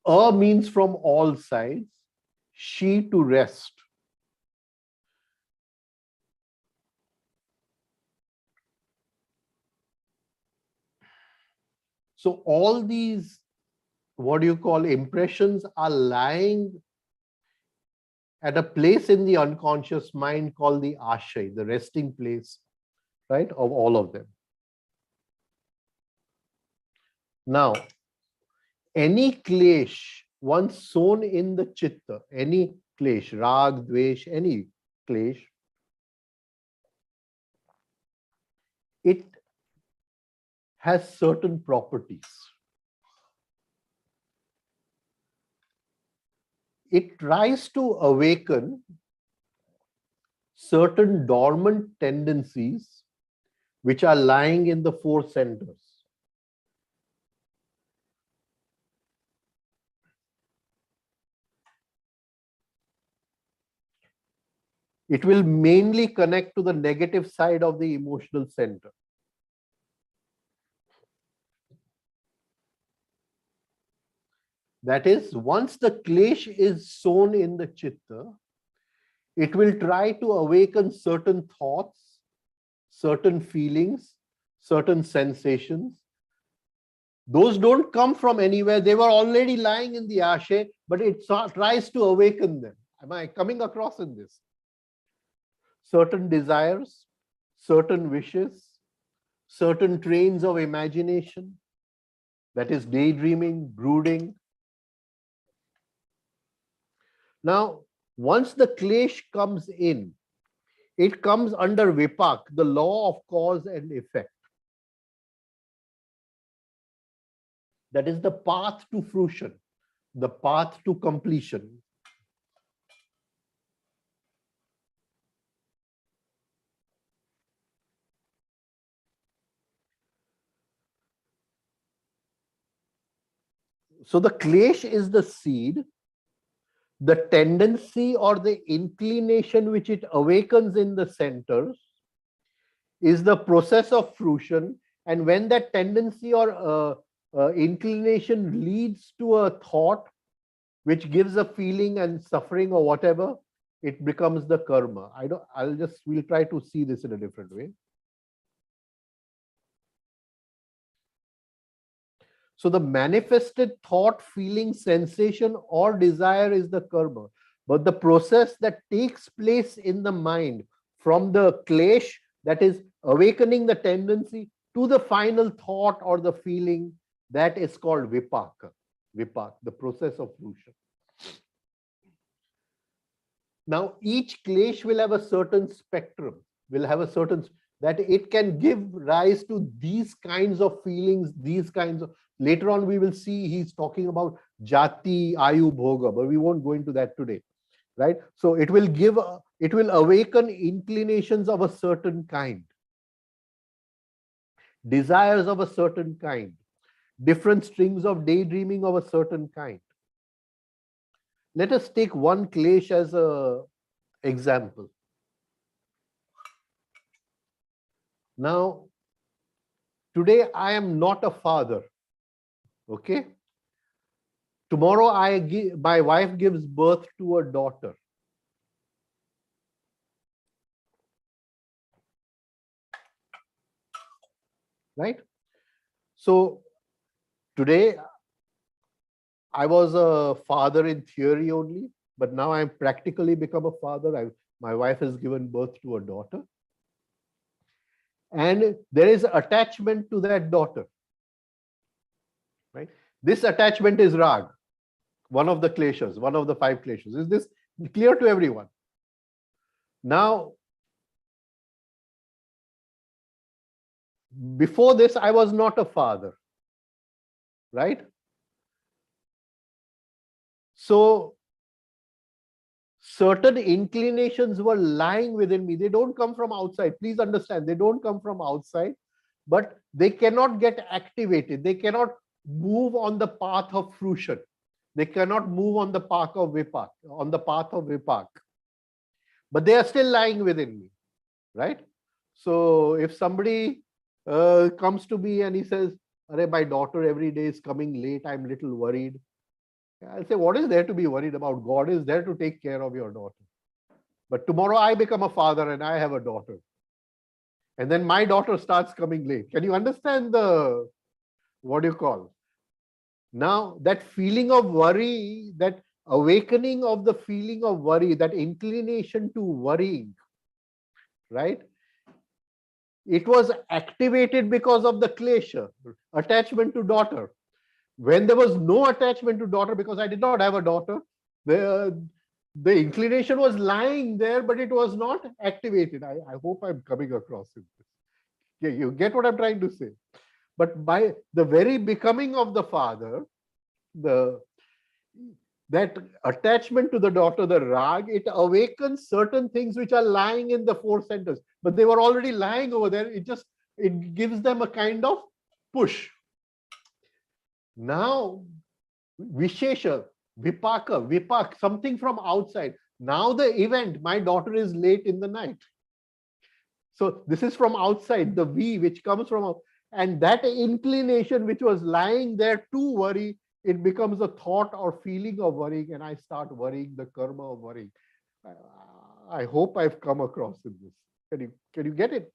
A means from all sides. She to rest. So all these, what do you call, impressions are lying at a place in the unconscious mind called the ashay, the resting place, right, of all of them. Now, any klesh once sown in the chitta, any klesh, rag, dvesh, any klesh, it has certain properties. It tries to awaken certain dormant tendencies which are lying in the four centers. It will mainly connect to the negative side of the emotional center. That is, once the klesh is sown in the chitta, it will try to awaken certain thoughts, certain feelings, certain sensations. Those don't come from anywhere. They were already lying in the ashay, but it tries to awaken them. Am I coming across in this? Certain desires, certain wishes, certain trains of imagination, that is daydreaming, brooding. Now, once the klesh comes in, it comes under vipak, the law of cause and effect. That is the path to fruition, the path to completion. So the klesh is the seed. The tendency or the inclination which it awakens in the centers is the process of fruition. And when that tendency or inclination leads to a thought which gives a feeling and suffering or whatever, it becomes the karma. We'll try to see this in a different way. So the manifested thought, feeling, sensation, or desire is the karma. But the process that takes place in the mind from the klesh, that is awakening the tendency, to the final thought or the feeling, that is called vipaka. Vipak, the process of fruition. Now, each klesh will have a certain spectrum, will have a certain, that it can give rise to these kinds of feelings, these kinds of, later on we will see he's talking about jati, ayu, bhoga, but we won't go into that today, right? So it will awaken inclinations of a certain kind, desires of a certain kind, different strings of daydreaming of a certain kind. Let us take one klesh as an example. Now, today I am not a father. Okay. Tomorrow my wife gives birth to a daughter. Right? So today I was a father in theory only, but now I'm practically become a father. My wife has given birth to a daughter. And there is attachment to that daughter. Right? This attachment is rag, one of the kleshas, one of the 5 kleshas. Is this clear to everyone? Now, before this, I was not a father, right? So, certain inclinations were lying within me. They don't come from outside. Please understand, they don't come from outside, but they cannot get activated. They cannot move on the path of fruition. They cannot move on the path of vipak, but they are still lying within me, right? So if somebody comes to me and he says, "Arey, my daughter every day is coming late, I'm a little worried." I'll say, what is there to be worried about? God is there to take care of your daughter. But tomorrow I become a father and I have a daughter. And then my daughter starts coming late. Can you understand the, what do you call? Now, that feeling of worry, that awakening of the feeling of worry, that inclination to worrying, right? It was activated because of the klesha, attachment to daughter. When there was no attachment to daughter, because I did not have a daughter, the inclination was lying there, but it was not activated. I hope I'm coming across it. Yeah, you get what I'm trying to say. But by the very becoming of the father, that attachment to the daughter, the rag, it awakens certain things which are lying in the 4 centers, but they were already lying over there. It gives them a kind of push. Now, Vishesha, Vipak, something from outside. Now the event, my daughter is late in the night. So this is from outside, the V which comes from, and that inclination which was lying there to worry, it becomes a thought or feeling of worrying, and I start worrying, the karma of worrying. I hope I've come across in this. Can you get it?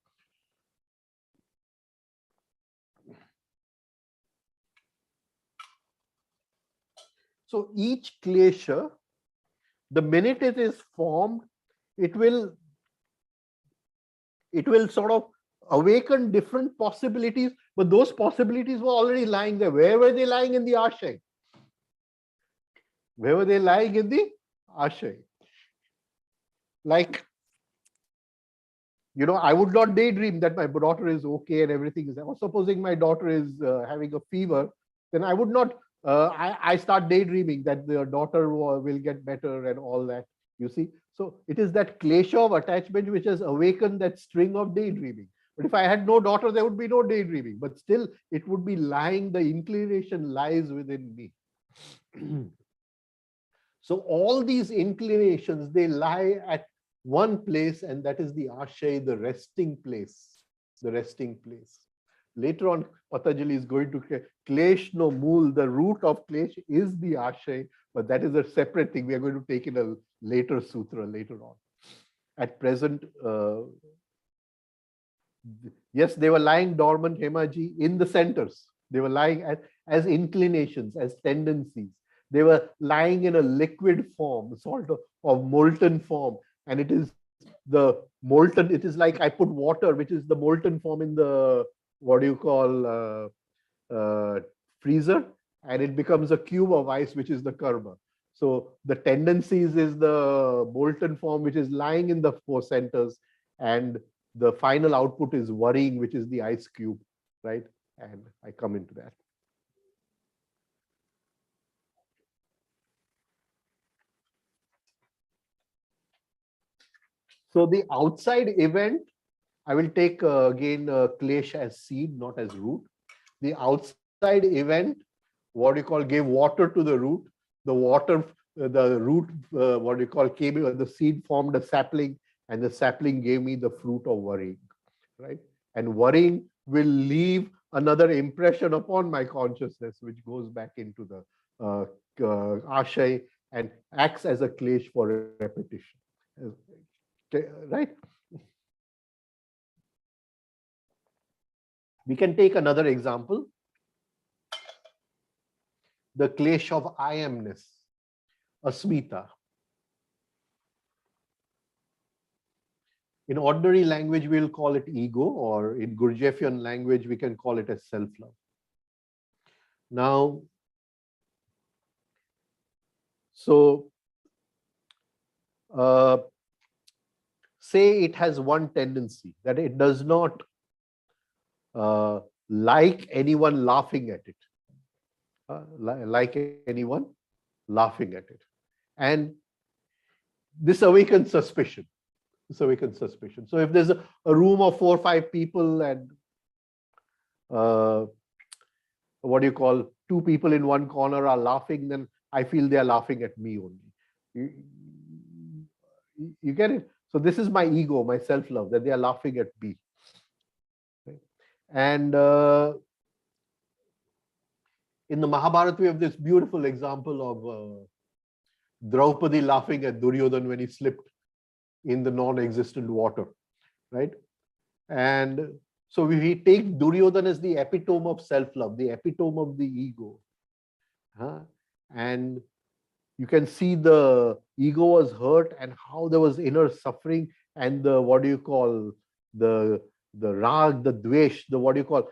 So each klesha, the minute it is formed, it will sort of awaken different possibilities, but those possibilities were already lying there. Where were they lying? In the ashay? Where were they lying? In the ashay? Like, I would not daydream that my daughter is okay and everything is there. Or supposing my daughter is having a fever, then I would not, I start daydreaming that the daughter will get better and all that, you see. So it is that klesha of attachment which has awakened that string of daydreaming. But if I had no daughter, there would be no daydreaming, but still it would be lying, the inclination lies within me. So all these inclinations, they lie at one place, and that is the ashay, the resting place, Later on, Patanjali is going to klesh no mool, the root of klesh is the ashay, but that is a separate thing. We are going to take in a later sutra later on. At present, yes, they were lying dormant, Hemaji, in the centers. They were lying as inclinations, as tendencies. They were lying in a liquid form, sort of molten form. And it is the molten, it is like I put water, which is the molten form in the, what do you call, freezer, and it becomes a cube of ice, which is the karma. So the tendencies is the molten form, which is lying in the 4 centers, and the final output is worrying, which is the ice cube, right? And I come into that. So the outside event, I will take again klesh as seed, not as root. The outside event, what you call, gave water to the root. The water, the root, what you call, came, the seed formed a sapling, and the sapling gave me the fruit of worrying, right? And worrying will leave another impression upon my consciousness, which goes back into the ashay and acts as a klesh for repetition. Right? We can take another example. The klesh of I amness, asmita. In ordinary language, we'll call it ego, or in Gurdjieffian language, we can call it as self-love. Now, so say it has one tendency, that it does not like anyone laughing at it, like anyone laughing at it. And this awakens suspicion. So if there's a room of 4 or 5 people and what do you call, 2 people in one corner are laughing, then I feel they are laughing at me only. You get it? So this is my ego, my self-love, that they are laughing at me. Right? And in the Mahabharata, we have this beautiful example of Draupadi laughing at Duryodhan when he slipped in the non-existent water, right? And so we take Duryodhan as the epitome of self-love, the epitome of the ego. And you can see the ego was hurt and how there was inner suffering, and the, what do you call, the rag, the dvesh, the, what do you call,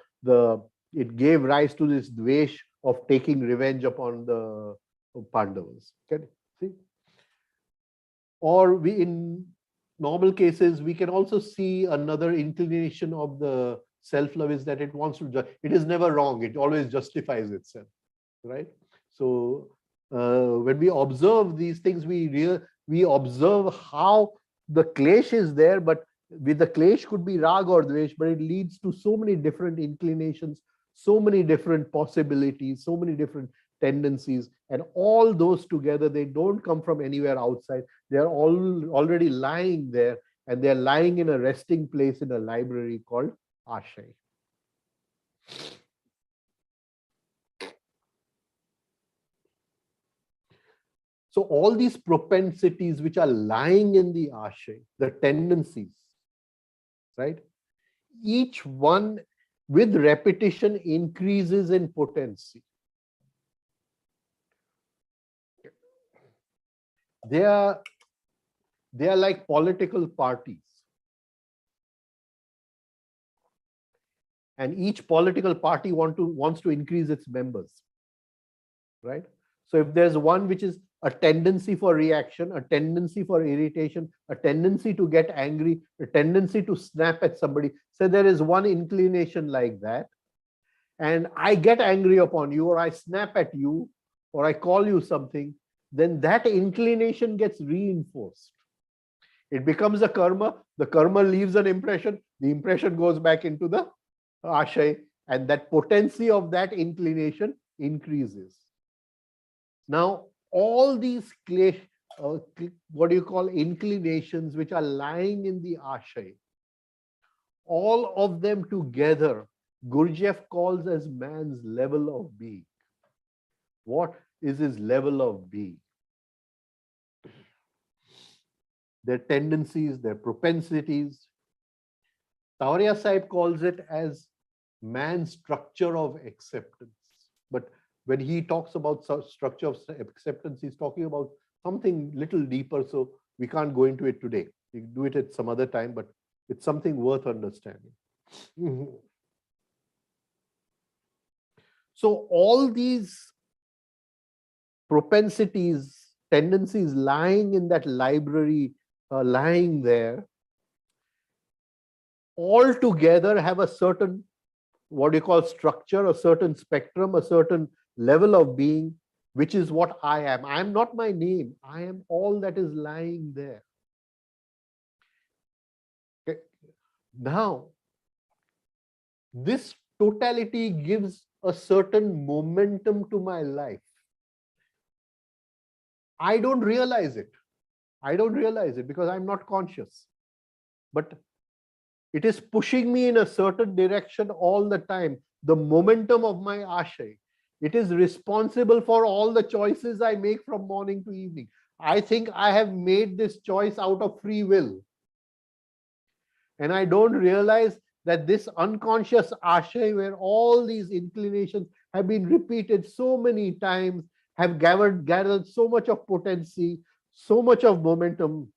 it gave rise to this dvesh of taking revenge upon the Pandavas. Can you see? Or we, in normal cases, we can also see another inclination of the self-love is that it wants to, it is never wrong, it always justifies itself, right? So when we observe these things, we observe how the klesh is there, but with the klesh could be rag or dvesh, but it leads to so many different inclinations, so many different possibilities, so many different tendencies, and all those together, they don't come from anywhere outside. They are all already lying there, and they're lying in a resting place in a library called Ashay. So all these propensities which are lying in the Ashay, the tendencies, right? Each one with repetition increases in potency. They are like political parties. And each political party wants to increase its members, right? So if there's one which is a tendency for reaction, a tendency for irritation, a tendency to get angry, a tendency to snap at somebody, so there is one inclination like that, and I get angry upon you, or I snap at you, or I call you something, then that inclination gets reinforced. It becomes a karma, the karma leaves an impression, the impression goes back into the ashay, and that potency of that inclination increases. Now, all these what do you call, inclinations which are lying in the ashay, all of them together, Gurdjieff calls as man's level of being. What is his level of being? Their tendencies, their propensities. Tawaria Sahib calls it as man's structure of acceptance. But when he talks about structure of acceptance, he's talking about something little deeper, so we can't go into it today. We can do it at some other time, but it's something worth understanding. So all these propensities, tendencies lying in that library, lying there, all together have a certain, what do you call, structure, a certain spectrum, a certain level of being, which is what I am. I am not my name. I am all that is lying there. Okay. Now, this totality gives a certain momentum to my life. I don't realize it. I don't realize it because I'm not conscious. But it is pushing me in a certain direction all the time. The momentum of my ashay, It is responsible for all the choices I make from morning to evening. I think I have made this choice out of free will. And I don't realize that this unconscious ashay, where all these inclinations have been repeated so many times, have gathered so much of potency, so much of momentum.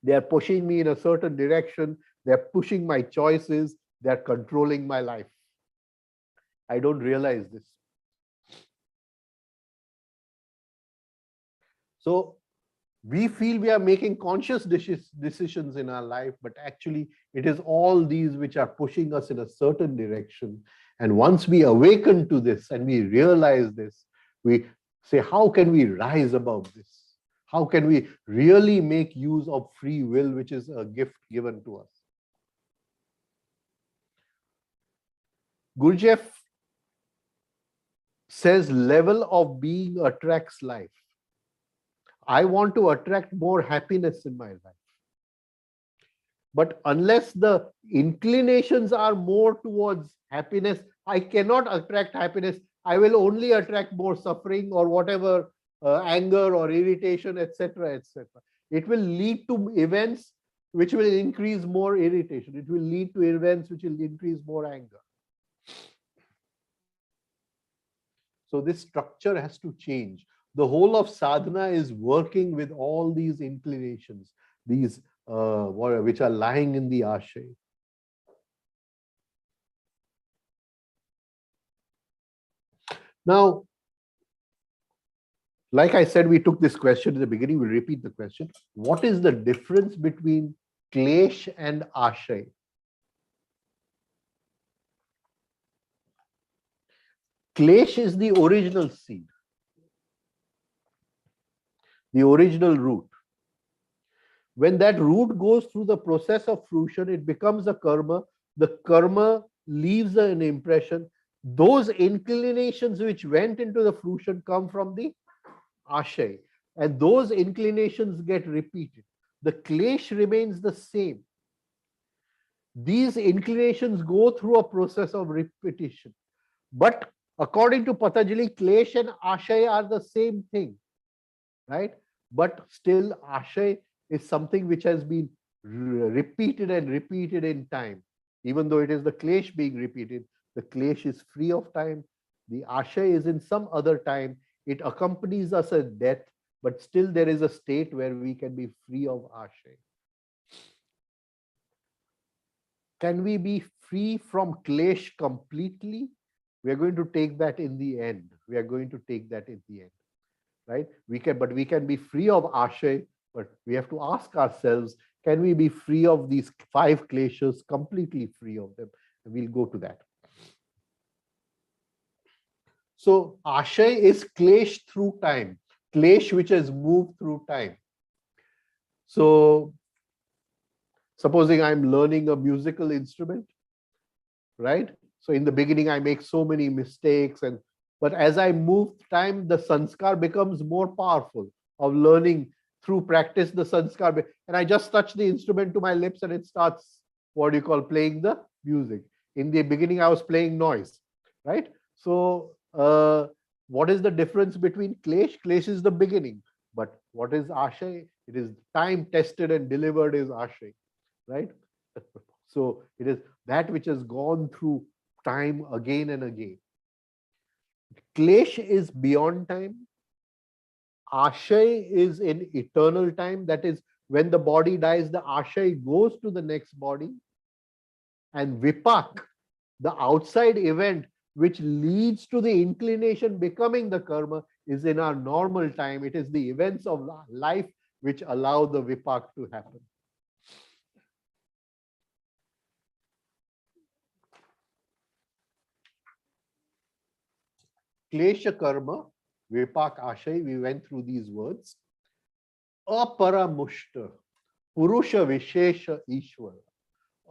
They are pushing me in a certain direction. They're pushing my choices. They're controlling my life. I don't realize this. So we feel we are making conscious decisions in our life, but actually it is all these which are pushing us in a certain direction. And once we awaken to this and we realize this, we say, how can we rise above this? How can we really make use of free will, which is a gift given to us? Gurdjieff says level of being attracts life. I want to attract more happiness in my life. But unless the inclinations are more towards happiness, I cannot attract happiness. I will only attract more suffering or whatever, anger or irritation, etc., etc. It will lead to events which will increase more irritation. It will lead to events which will increase more anger. So this structure has to change. The whole of sadhana is working with all these inclinations, these which are lying in the ashay. Now, like I said, we took this question in the beginning. We'll repeat the question. What is the difference between klesh and ashay? Klesh is the original seed, the original root. When that root goes through the process of fruition, it becomes a karma. The karma leaves an impression. Those inclinations which went into the fruition come from the ashay, and those inclinations get repeated. The klesh remains the same. These inclinations go through a process of repetition. But according to Patanjali, klesh and ashay are the same thing, right? But still, ashay is something which has been repeated and repeated in time. Even though it is the klesh being repeated, the klesh is free of time. The ashay is in some other time. It accompanies us at death, but still there is a state where we can be free of ashay. Can we be free from klesh completely? We are going to take that in the end. We are going to take that in the end, right? We can be free of ashay, but we have to ask ourselves, can we be free of these 5 kleshas, completely free of them? And we'll go to that. So ashay is klesh through time, klesh which has moved through time. So supposing I'm learning a musical instrument, right? So in the beginning, I make so many mistakes, but as I move time, the sanskar becomes more powerful of learning through practice. The sanskar, and I just touch the instrument to my lips and it starts, what do you call, playing the music. In the beginning, I was playing noise, right? So what is the difference between klesh? Klesh is the beginning, but what is ashay? It is time tested and delivered is ashay, right? So it is that which has gone through time again and again. Klesh is beyond time. Ashay is in eternal time. That is, when the body dies, the ashay goes to the next body. And vipak, the outside event which leads to the inclination becoming the karma, is in our normal time. It is the events of life which allow the vipak to happen. Klesha karma, vipak ashay, we went through these words. Aparamushta, purusha vishesha ishvara.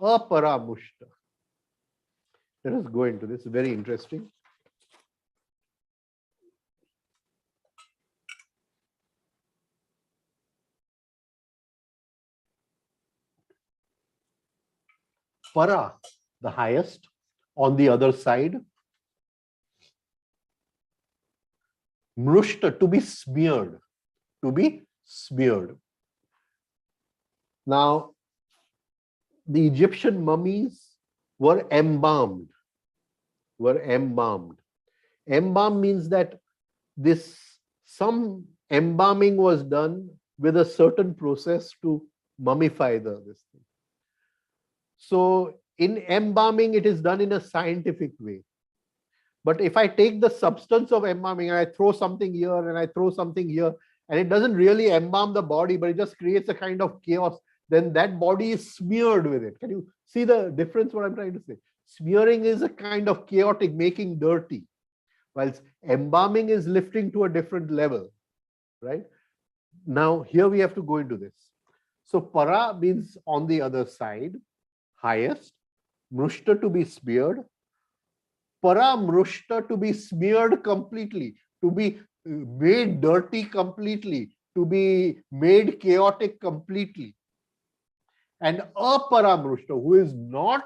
Aparamushta. Let us go into this, very interesting. Para, the highest. On the other side, Mrushta, to be smeared, to be smeared. Now, the Egyptian mummies were embalmed, were embalmed. Embalm means that some embalming was done with a certain process to mummify this thing. So in embalming, it is done in a scientific way. But if I take the substance of embalming and I throw something here and I throw something here, and it doesn't really embalm the body, but it just creates a kind of chaos, then that body is smeared with it. Can you see the difference, what I'm trying to say? Smearing is a kind of chaotic, making dirty, whilst embalming is lifting to a different level, right? Now, here we have to go into this. So para means on the other side, highest, mrushta to be smeared, para mrushta to be smeared completely, to be made dirty completely, to be made chaotic completely. And apara mrushta, who is not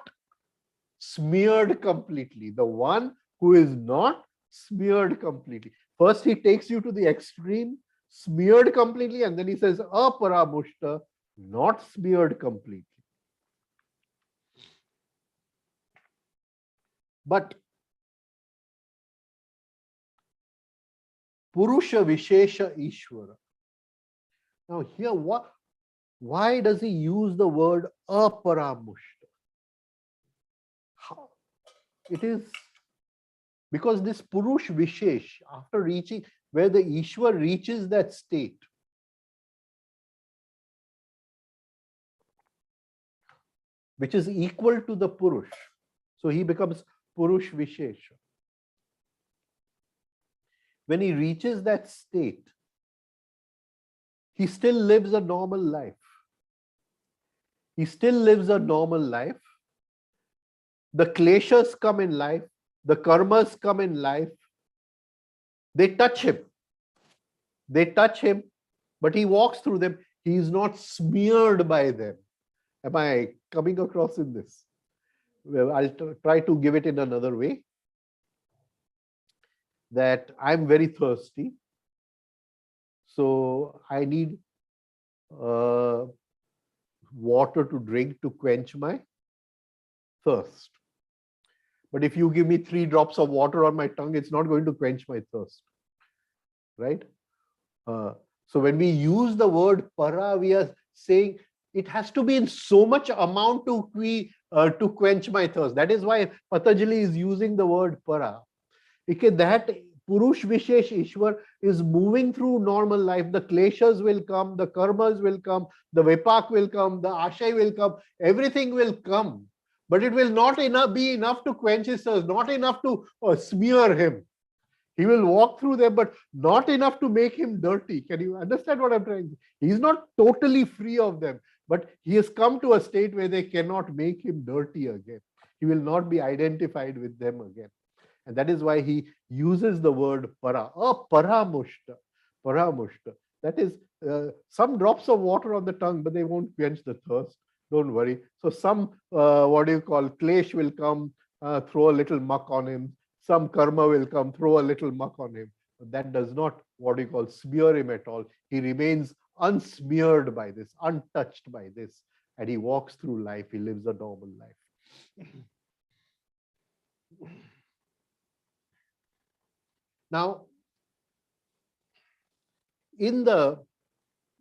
smeared completely, the one who is not smeared completely. First, he takes you to the extreme, smeared completely, and then he says apara mrushta, not smeared completely. But Purusha Vishesha Ishvara. Now here, why does he use the word aparamushta? It is because this Purush Vishesh, after reaching, where the Ishwar reaches that state, which is equal to the Purush. So he becomes Purush Vishesha. When he reaches that state, he still lives a normal life. He still lives a normal life. The kleshas come in life. The karmas come in life. They touch him. They touch him, but he walks through them. He is not smeared by them. Am I coming across in this? Well, I'll try to give it in another way. That I'm very thirsty. So I need water to drink to quench my thirst. But if you give me 3 drops of water on my tongue, it's not going to quench my thirst. Right? So when we use the word para, we are saying it has to be in so much amount to quench my thirst. That is why Patanjali is using the word para. Okay, that Purush Vishesh Ishwar is moving through normal life. The kleshas will come, the karmas will come, the vipak will come, the ashay will come, everything will come. But it will not be enough to quench his thirst, not enough to smear him. He will walk through them, but not enough to make him dirty. Can you understand what I'm trying to say? He's not totally free of them, but he has come to a state where they cannot make him dirty again. He will not be identified with them again. And that is why he uses the word para, paramushta, paramushta. That is some drops of water on the tongue, but they won't quench the thirst. Don't worry. So some, klesh will come, throw a little muck on him. Some karma will come, throw a little muck on him. But that does not, smear him at all. He remains unsmeared by this, untouched by this. And he walks through life. He lives a normal life. Now, in the,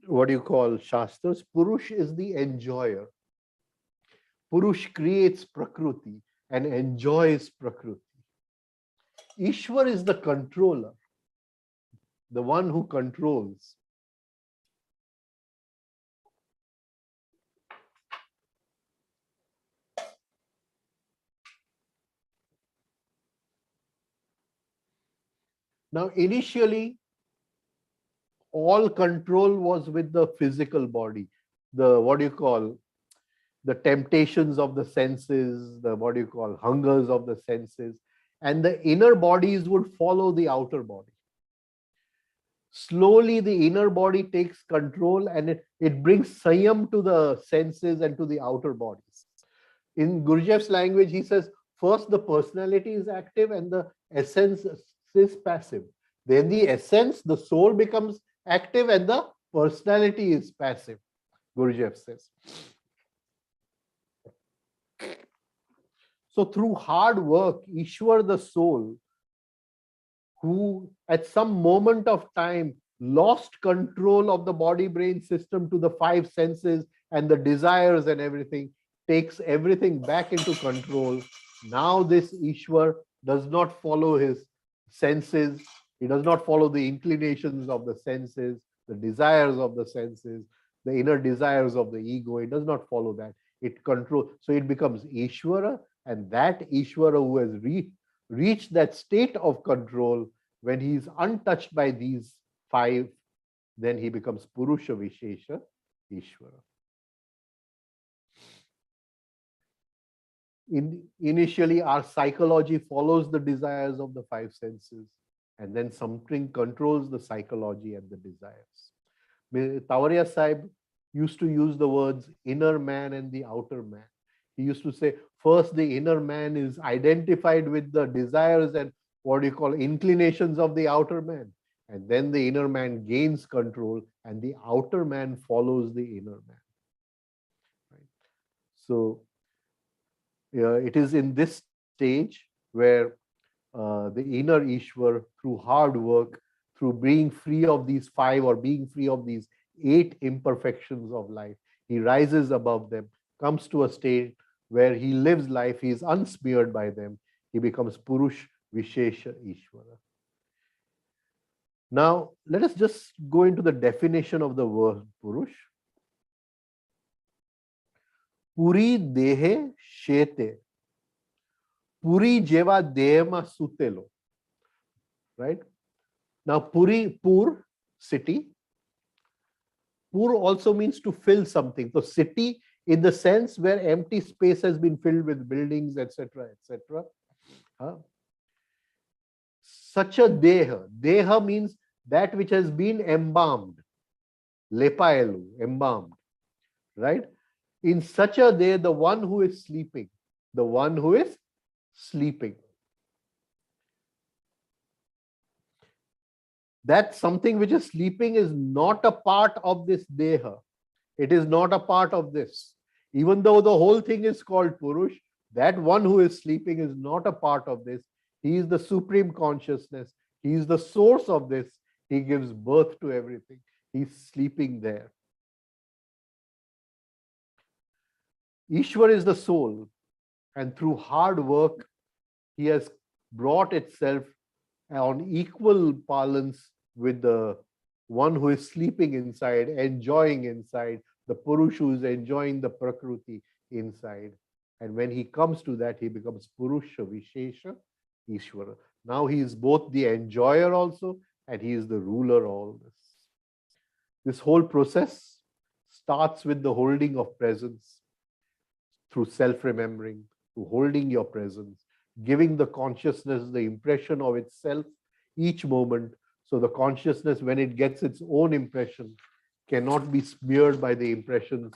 Shastras, Purush is the enjoyer. Purush creates Prakriti and enjoys Prakriti. Ishwar is the controller, the one who controls. Now, initially, all control was with the physical body, the the temptations of the senses, the hungers of the senses, and the inner bodies would follow the outer body. Slowly, the inner body takes control and it brings Sanyam to the senses and to the outer bodies. In Gurdjieff's language, he says, first the personality is active and the essence is passive. then the essence, the soul becomes active and the personality is passive, Gurdjieff says. So through hard work, Ishwar, the soul, who at some moment of time lost control of the body-brain system to the five senses and the desires and everything, takes everything back into control. Now this Ishwar does not follow his senses. He does not follow the inclinations of the senses, the desires of the senses, the inner desires of the ego. It does not follow that. It controls. So it becomes Ishwara, and that Ishwara who has reached that state of control, when he is untouched by these five, then he becomes Purusha Vishesha Ishwara. Initially, our psychology follows the desires of the five senses, and then something controls the psychology and the desires. Tawariya Sahib used to use the words inner man and the outer man. He used to say, first the inner man is identified with the desires and what you call inclinations of the outer man, and then the inner man gains control and the outer man follows the inner man. Right? So it is in this stage where the inner Ishwar, through hard work, through being free of these five or being free of these 8 imperfections of life, he rises above them, comes to a state where he lives life, he is unsmeared by them, he becomes Purush Vishesha Ishwara. Now, let us just go into the definition of the word Purush. Puri dehe shete. Puri jeva dehema sutelo. Right? Now, Pur, city. Pur also means to fill something. So, city in the sense where empty space has been filled with buildings, etc., etc. Such a deha. Deha means that which has been embalmed. Lepaelu, embalmed. Right? In such a day, the one who is sleeping, the one who is sleeping. That something which is sleeping is not a part of this deha. It is not a part of this. Even though the whole thing is called Purush, that one who is sleeping is not a part of this. He is the supreme consciousness. He is the source of this. He gives birth to everything. He's sleeping there. Ishwar is the soul, and through hard work, he has brought itself on equal balance with the one who is sleeping inside, enjoying inside, the Purush who is enjoying the Prakriti inside. And when he comes to that, he becomes Purusha Vishesha Ishwara. Now he is both the enjoyer also, and he is the ruler of all this. This whole process starts with the holding of presence through self-remembering, through holding your presence, giving the consciousness the impression of itself each moment. So the consciousness, when it gets its own impression, cannot be smeared by the impressions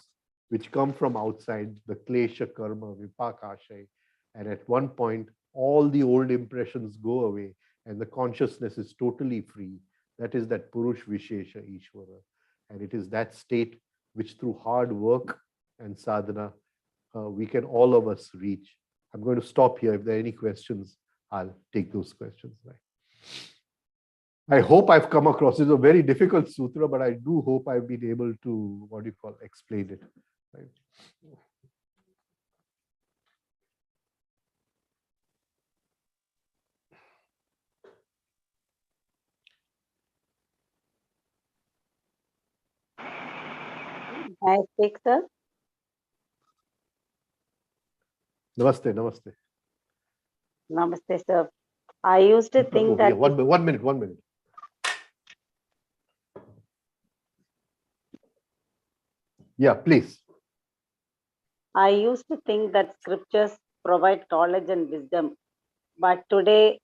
which come from outside, the klesha, karma, vipakashaya. And at one point, all the old impressions go away and the consciousness is totally free. That is that Purush Vishesha Ishwara. And it is that state which through hard work and sadhana, we can all of us reach. I'm going to stop here. If there are any questions, I'll take those questions. Right. I hope I've come across. It's a very difficult sutra, but I do hope I've been able to, what do you call, explain it. Right. I speak, sir. Namaste, namaste. Namaste, sir. I used to think that... Yeah, one minute. Yeah, please. I used to think that scriptures provide knowledge and wisdom. But today,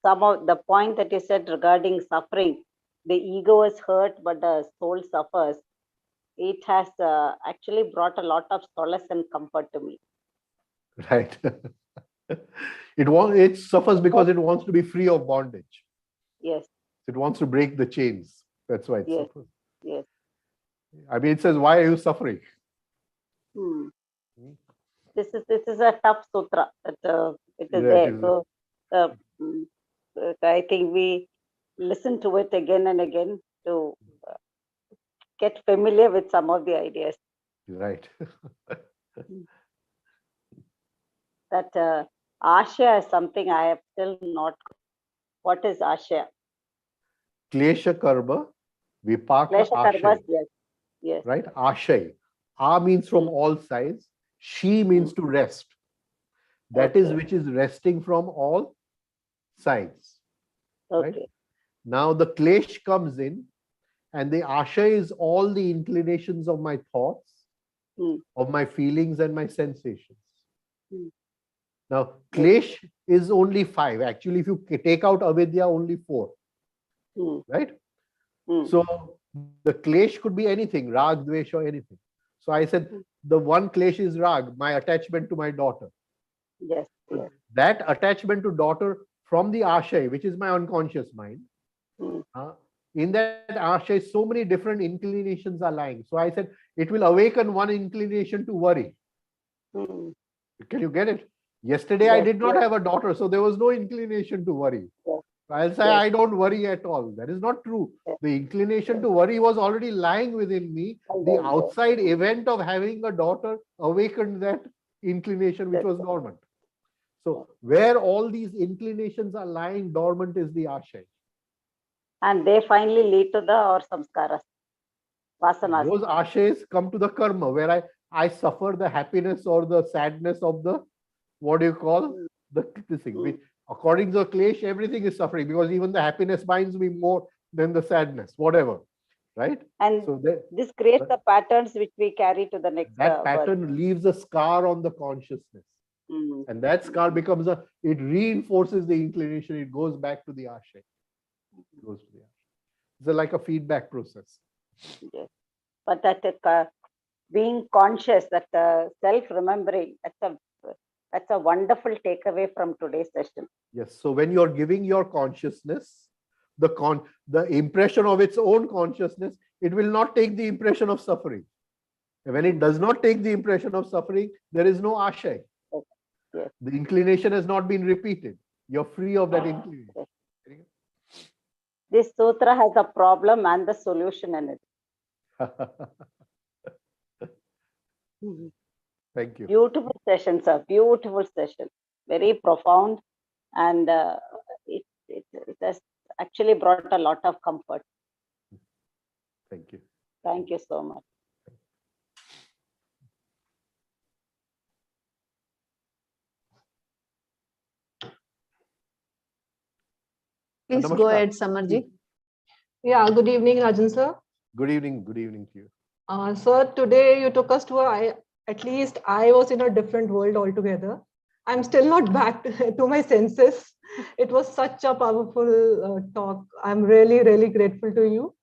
some of the point that you said regarding suffering, the ego is hurt, but the soul suffers. It has actually brought a lot of solace and comfort to me. Right. It suffers because it wants to be free of bondage. Yes. It wants to break the chains. That's why it Yes. suffers. Yes. I mean, it says, why are you suffering? Hmm. This is a tough sutra. It is Yeah, it there. is. So mm, I think we listen to it again and again to get familiar with some of the ideas. Right. That Ashya is something I have still not. What is Ashya? Klesha karma, vipaka Klesha karmas, ashay. yes. Yes. Right? Ashay. A means from all sides. She means to rest. That is Okay. which is resting from all sides. Right? Okay. Now the klesh comes in, and the ashay is all the inclinations of my thoughts, Hmm. of my feelings and my sensations. Hmm. Now, klesh is only 5. Actually, if you take out avidya, only 4. Hmm. Right? Hmm. So the klesh could be anything, rag, dvesh, or anything. So I said the one klesh is rag, my attachment to my daughter. Yes. Yes. That attachment to daughter from the ashay, which is my unconscious mind, Hmm. in that ashay, so many different inclinations are lying. So I said it will awaken one inclination to worry. Hmm. Can you get it? Yesterday, I Yes. did not Yes. have a daughter, so there was no inclination to worry. Yes. I'll say Yes. I don't worry at all. That is not true. Yes. The inclination to worry was already lying within me. And The then, outside event of having a daughter awakened that inclination, which was dormant. So where all these inclinations are lying dormant is the ashay. and they finally lead to the or samskaras, vasanas. Those ashays come to the karma, where I suffer the happiness or the sadness of the, what do you call, this thing. Which, according to the klesh, everything is suffering, because even the happiness binds me more than the sadness, whatever. Right? And So this creates the patterns which we carry to the next that birth. pattern leaves a scar on the consciousness. Mm. And that scar becomes it reinforces the inclination. It goes back to the ashay. It goes to the ashay. It's like a feedback process. Yes. But that being conscious, that self-remembering, that's a wonderful takeaway from today's session. Yes. So when you're giving your consciousness the impression of its own consciousness, it will not take the impression of suffering. When it does not take the impression of suffering, there is no ashay. Yes. The inclination has not been repeated. You're free of that inclination. Yes. This sutra has a problem and the solution in it. Thank you. Beautiful session, sir. Beautiful session. Very profound, and it has actually brought a lot of comfort. Thank you. Thank you so much. Please go ahead, Samarji. Yeah, good evening, Rajan sir. Good evening to you. Sir, today you took us to at least I was in a different world altogether. I'm still not back to my senses. It was such a powerful talk. I'm really, really grateful to you.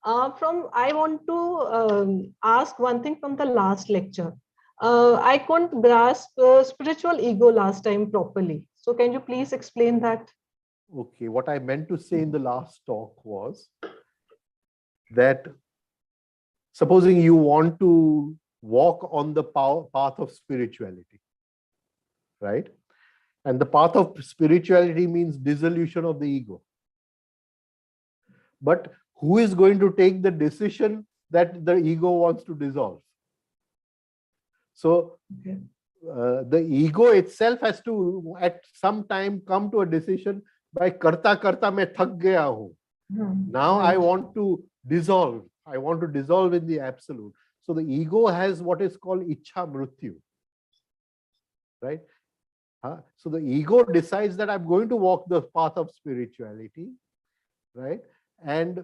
I want to ask one thing from the last lecture. I couldn't grasp spiritual ego last time properly. So can you please explain that? Okay, what I meant to say in the last talk was that supposing you want to walk on the path of spirituality, right? And the path of spirituality means dissolution of the ego. But who is going to take the decision that the ego wants to dissolve? So the ego itself has to at some time come to a decision by karta main thak gaya hu. Now I want to dissolve. I want to dissolve in the absolute. So the ego has what is called ichha mrityu, right? So the ego decides that I'm going to walk the path of spirituality, right? And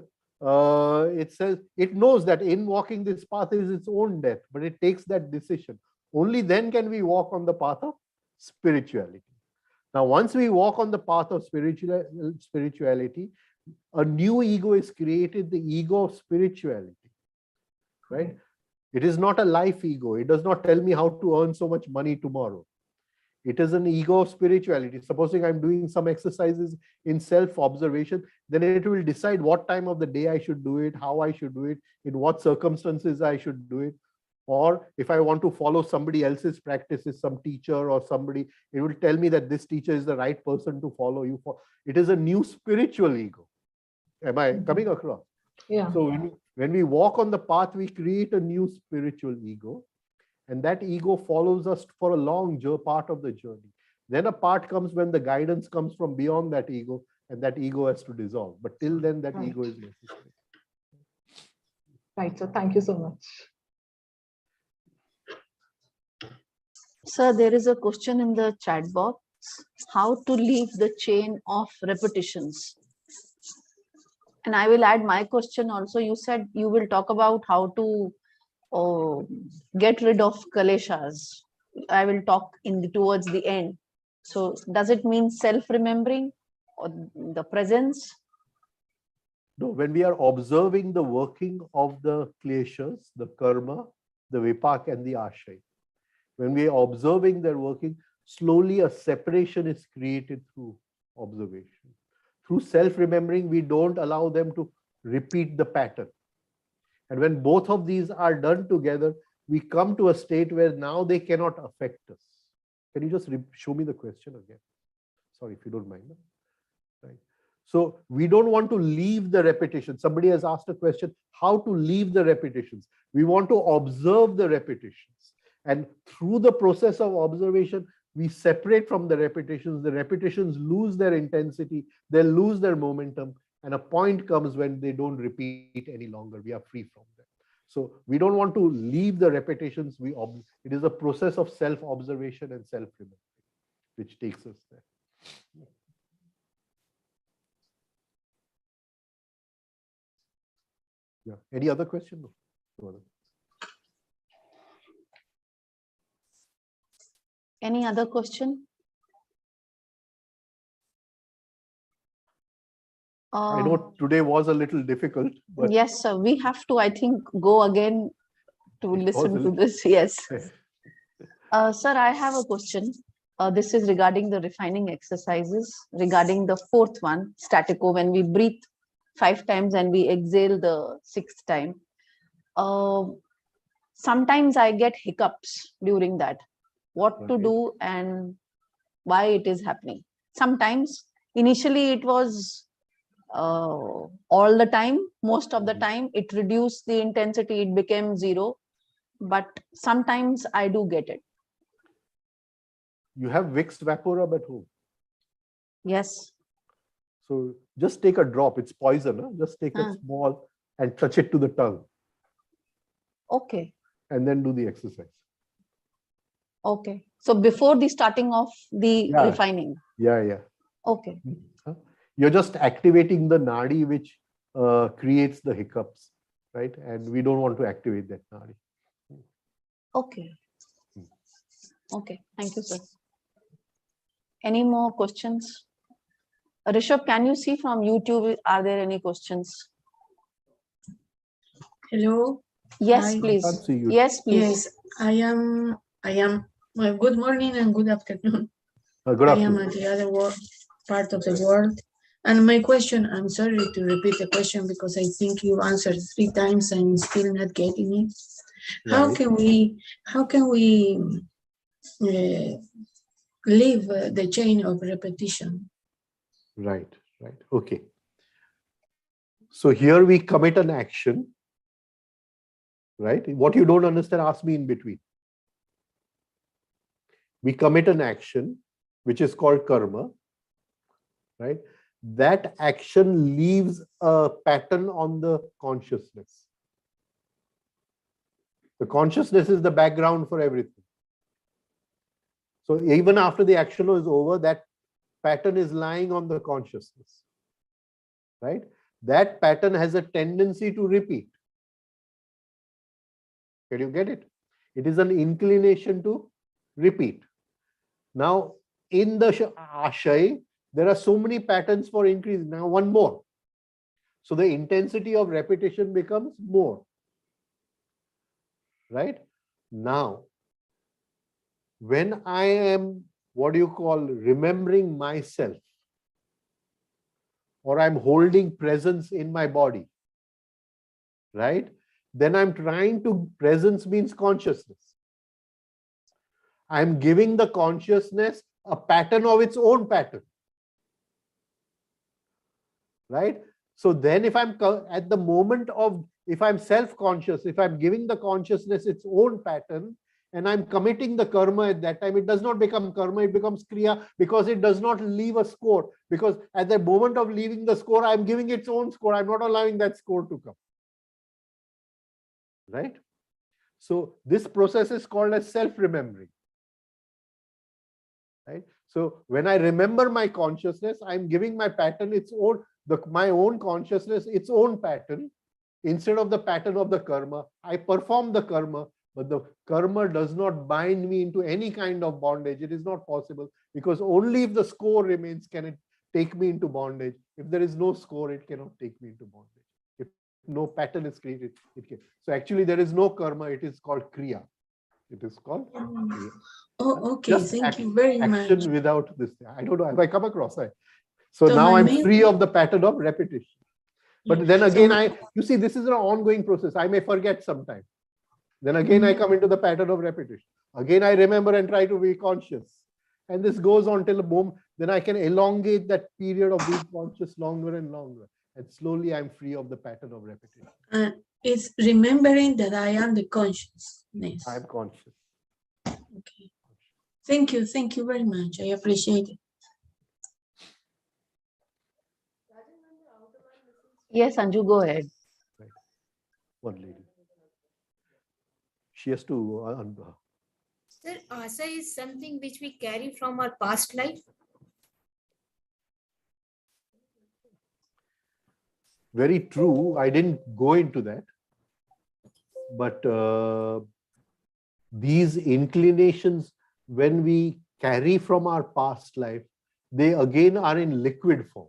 it says it knows that in walking this path is its own death, but it takes that decision. Only then can we walk on the path of spirituality. Now, once we walk on the path of spirituality, a new ego is created, the ego of spirituality, right? It is not a life ego. It does not tell me how to earn so much money tomorrow. It is an ego of spirituality. Supposing I'm doing some exercises in self-observation, then it will decide what time of the day I should do it, how I should do it, in what circumstances I should do it. Or if I want to follow somebody else's practices, some teacher or somebody, it will tell me that this teacher is the right person to follow you for. It is a new spiritual ego. Am I coming across? Yeah. So when we walk on the path, we create a new spiritual ego. And that ego follows us for a long part of the journey. Then a part comes when the guidance comes from beyond that ego, and that ego has to dissolve. But till then, that ego is necessary. Right. So thank you so much. Sir, there is a question in the chat box. How to leave the chain of repetitions? And I will add my question also. You said you will talk about how to get rid of kaleshas. I will talk towards the end. So does it mean self-remembering or the presence? No, when we are observing the working of the kleshas, the karma, the vipak and the ashay, when we are observing their working, slowly a separation is created through observation. Through self-remembering, we don't allow them to repeat the pattern. And when both of these are done together, we come to a state where now they cannot affect us. Can you just show me the question again? Sorry, if you don't mind. Right. So we don't want to leave the repetition. Somebody has asked a question, how to leave the repetitions? We want to observe the repetitions. And through the process of observation, we separate from the repetitions. The repetitions lose their intensity, they lose their momentum. And a point comes when they don't repeat any longer. We are free from them. So we don't want to leave the repetitions. It is a process of self-observation and self-remembering, which takes us there. Yeah. Any other question? No. Any other question? I know today was a little difficult. But yes, sir. We have to, I think, go again to listen to this. Yes. Sir, I have a question. This is regarding the refining exercises, regarding the fourth one, statico, when we breathe 5 times and we exhale the 6th time. Sometimes I get hiccups during that. What to do and why it is happening? Sometimes, initially it was all the time, most of the time, it reduced the intensity, it became 0. But sometimes I do get it. You have Vicks Vaporub at home? Yes. So just take a drop. It's poison. Huh? Just take a small and touch it to the tongue. Okay. And then do the exercise. Okay. So before the starting of the refining. Yeah. Okay. You're just activating the nadi, which creates the hiccups, right? And we don't want to activate that nadi. Okay. Okay. Thank you, sir. Any more questions? Rishabh, can you see from YouTube, are there any questions? Hello. Yes, Hi. please. Yes, please. Yes, I am. Well, good morning and good afternoon. Good afternoon. I am at the other part of the world. And my question, I'm sorry to repeat the question because I think you answered 3 times and still not getting it. How can we leave the chain of repetition? Right. Okay. So here we commit an action, right? What you don't understand, ask me in between. We commit an action, which is called karma, right? That action leaves a pattern on the consciousness. The consciousness is the background for everything. So even after the action is over, that pattern is lying on the consciousness, right? That pattern has a tendency to repeat. Can you get it? It is an inclination to repeat. Now, in the ashay, there are so many patterns for increase. Now, one more. So the intensity of repetition becomes more. Right? Now, when I am what do you call, remembering myself, or I'm holding presence in my body, right? Then I'm trying to, presence means consciousness. I'm giving the consciousness a pattern of its own pattern, right? So then if I'm at the moment of, if I'm self-conscious, if I'm giving the consciousness its own pattern, and I'm committing the karma at that time, it does not become karma, it becomes kriya, because it does not leave a score. Because at the moment of leaving the score, I'm giving its own score. I'm not allowing that score to come. Right? So this process is called as self-remembering. Right? So when I remember my consciousness, I'm giving my pattern its own, my own consciousness its own pattern, instead of the pattern of the karma. I perform the karma, but the karma does not bind me into any kind of bondage. It is not possible, because only if the score remains can it take me into bondage. If there is no score, it cannot take me into bondage. If no pattern is created, it can. So actually there is no karma, it is called kriya. It is called kriya. Oh, okay. Just Thank you very much. action without this. I don't know, have I come across it? So now my I'm main- free of the pattern of repetition. But then again, you see, this is an ongoing process. I may forget sometime. Then again, I come into the pattern of repetition. Again, I remember and try to be conscious. And this goes on till a moment. Then I can elongate that period of being conscious longer and longer. And slowly I'm free of the pattern of repetition. It's remembering that I am the consciousness. I'm conscious. Okay. Thank you. Thank you very much. I appreciate it. Yes, Anju, go ahead. Right. One lady. She has to. Sir, asa is something which we carry from our past life. Very true. I didn't go into that. But these inclinations, when we carry from our past life, they again are in liquid form.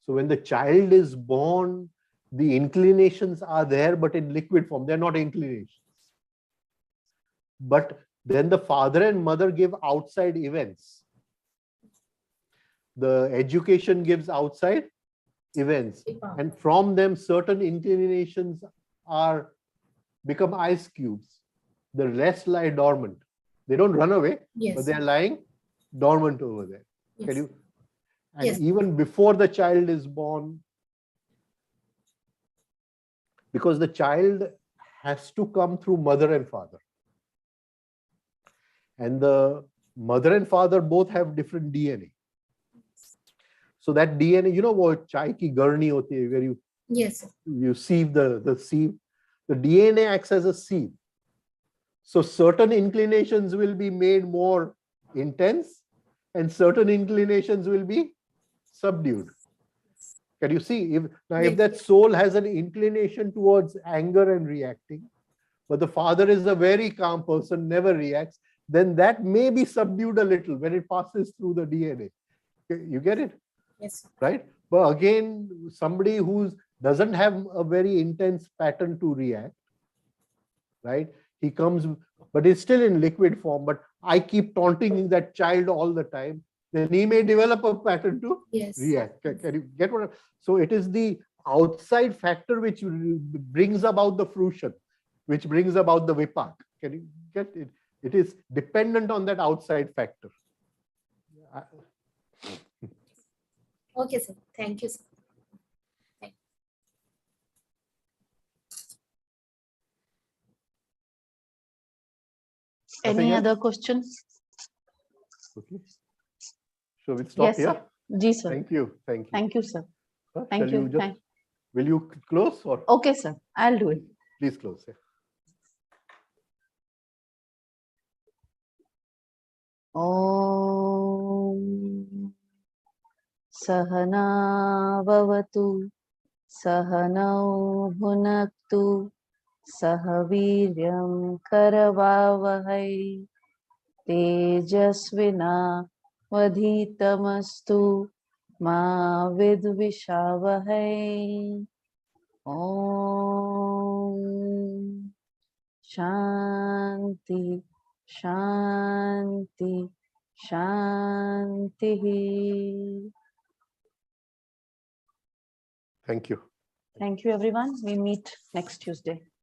So when the child is born, the inclinations are there, but in liquid form. They're not inclinations. But then the father and mother give outside events. The education gives outside events. And from them, certain inclinations are become ice cubes. The rest lie dormant. They don't run away, but they are lying dormant over there. Can you? And even before the child is born, because the child has to come through mother and father. And the mother and father both have different DNA. So that DNA, you know what chai ki garni hoti hai, where you sieve the sieve. The DNA acts as a sieve. So certain inclinations will be made more intense and certain inclinations will be subdued. Can you see? If that soul has an inclination towards anger and reacting, but the father is a very calm person, never reacts, then that may be subdued a little when it passes through the DNA. You get it? Yes. Right? But again, somebody who doesn't have a very intense pattern to react, right? He comes, but it's still in liquid form, but I keep taunting that child all the time, then he may develop a pattern to react. Can you get what? So it is the outside factor which brings about the fruition, which brings about the vipak. Can you get it? It is dependent on that outside factor. Okay, sir. Thank you, sir. Any other questions? Okay. So we'll stop here. Sir. Ji, sir. Thank you. Thank you. Thank you, sir. Thank you. Will you close or? Okay, sir. I'll do it. Please close. Yeah. Om Sahana Bhavatu Sahanau Bhunaktu Sahaviryam Karavavahai Tejasvina Vadhitamastu Ma Vidvishavahai. Om Shanti Shanti. Shanti. Thank you. Thank you, everyone. We meet next Tuesday.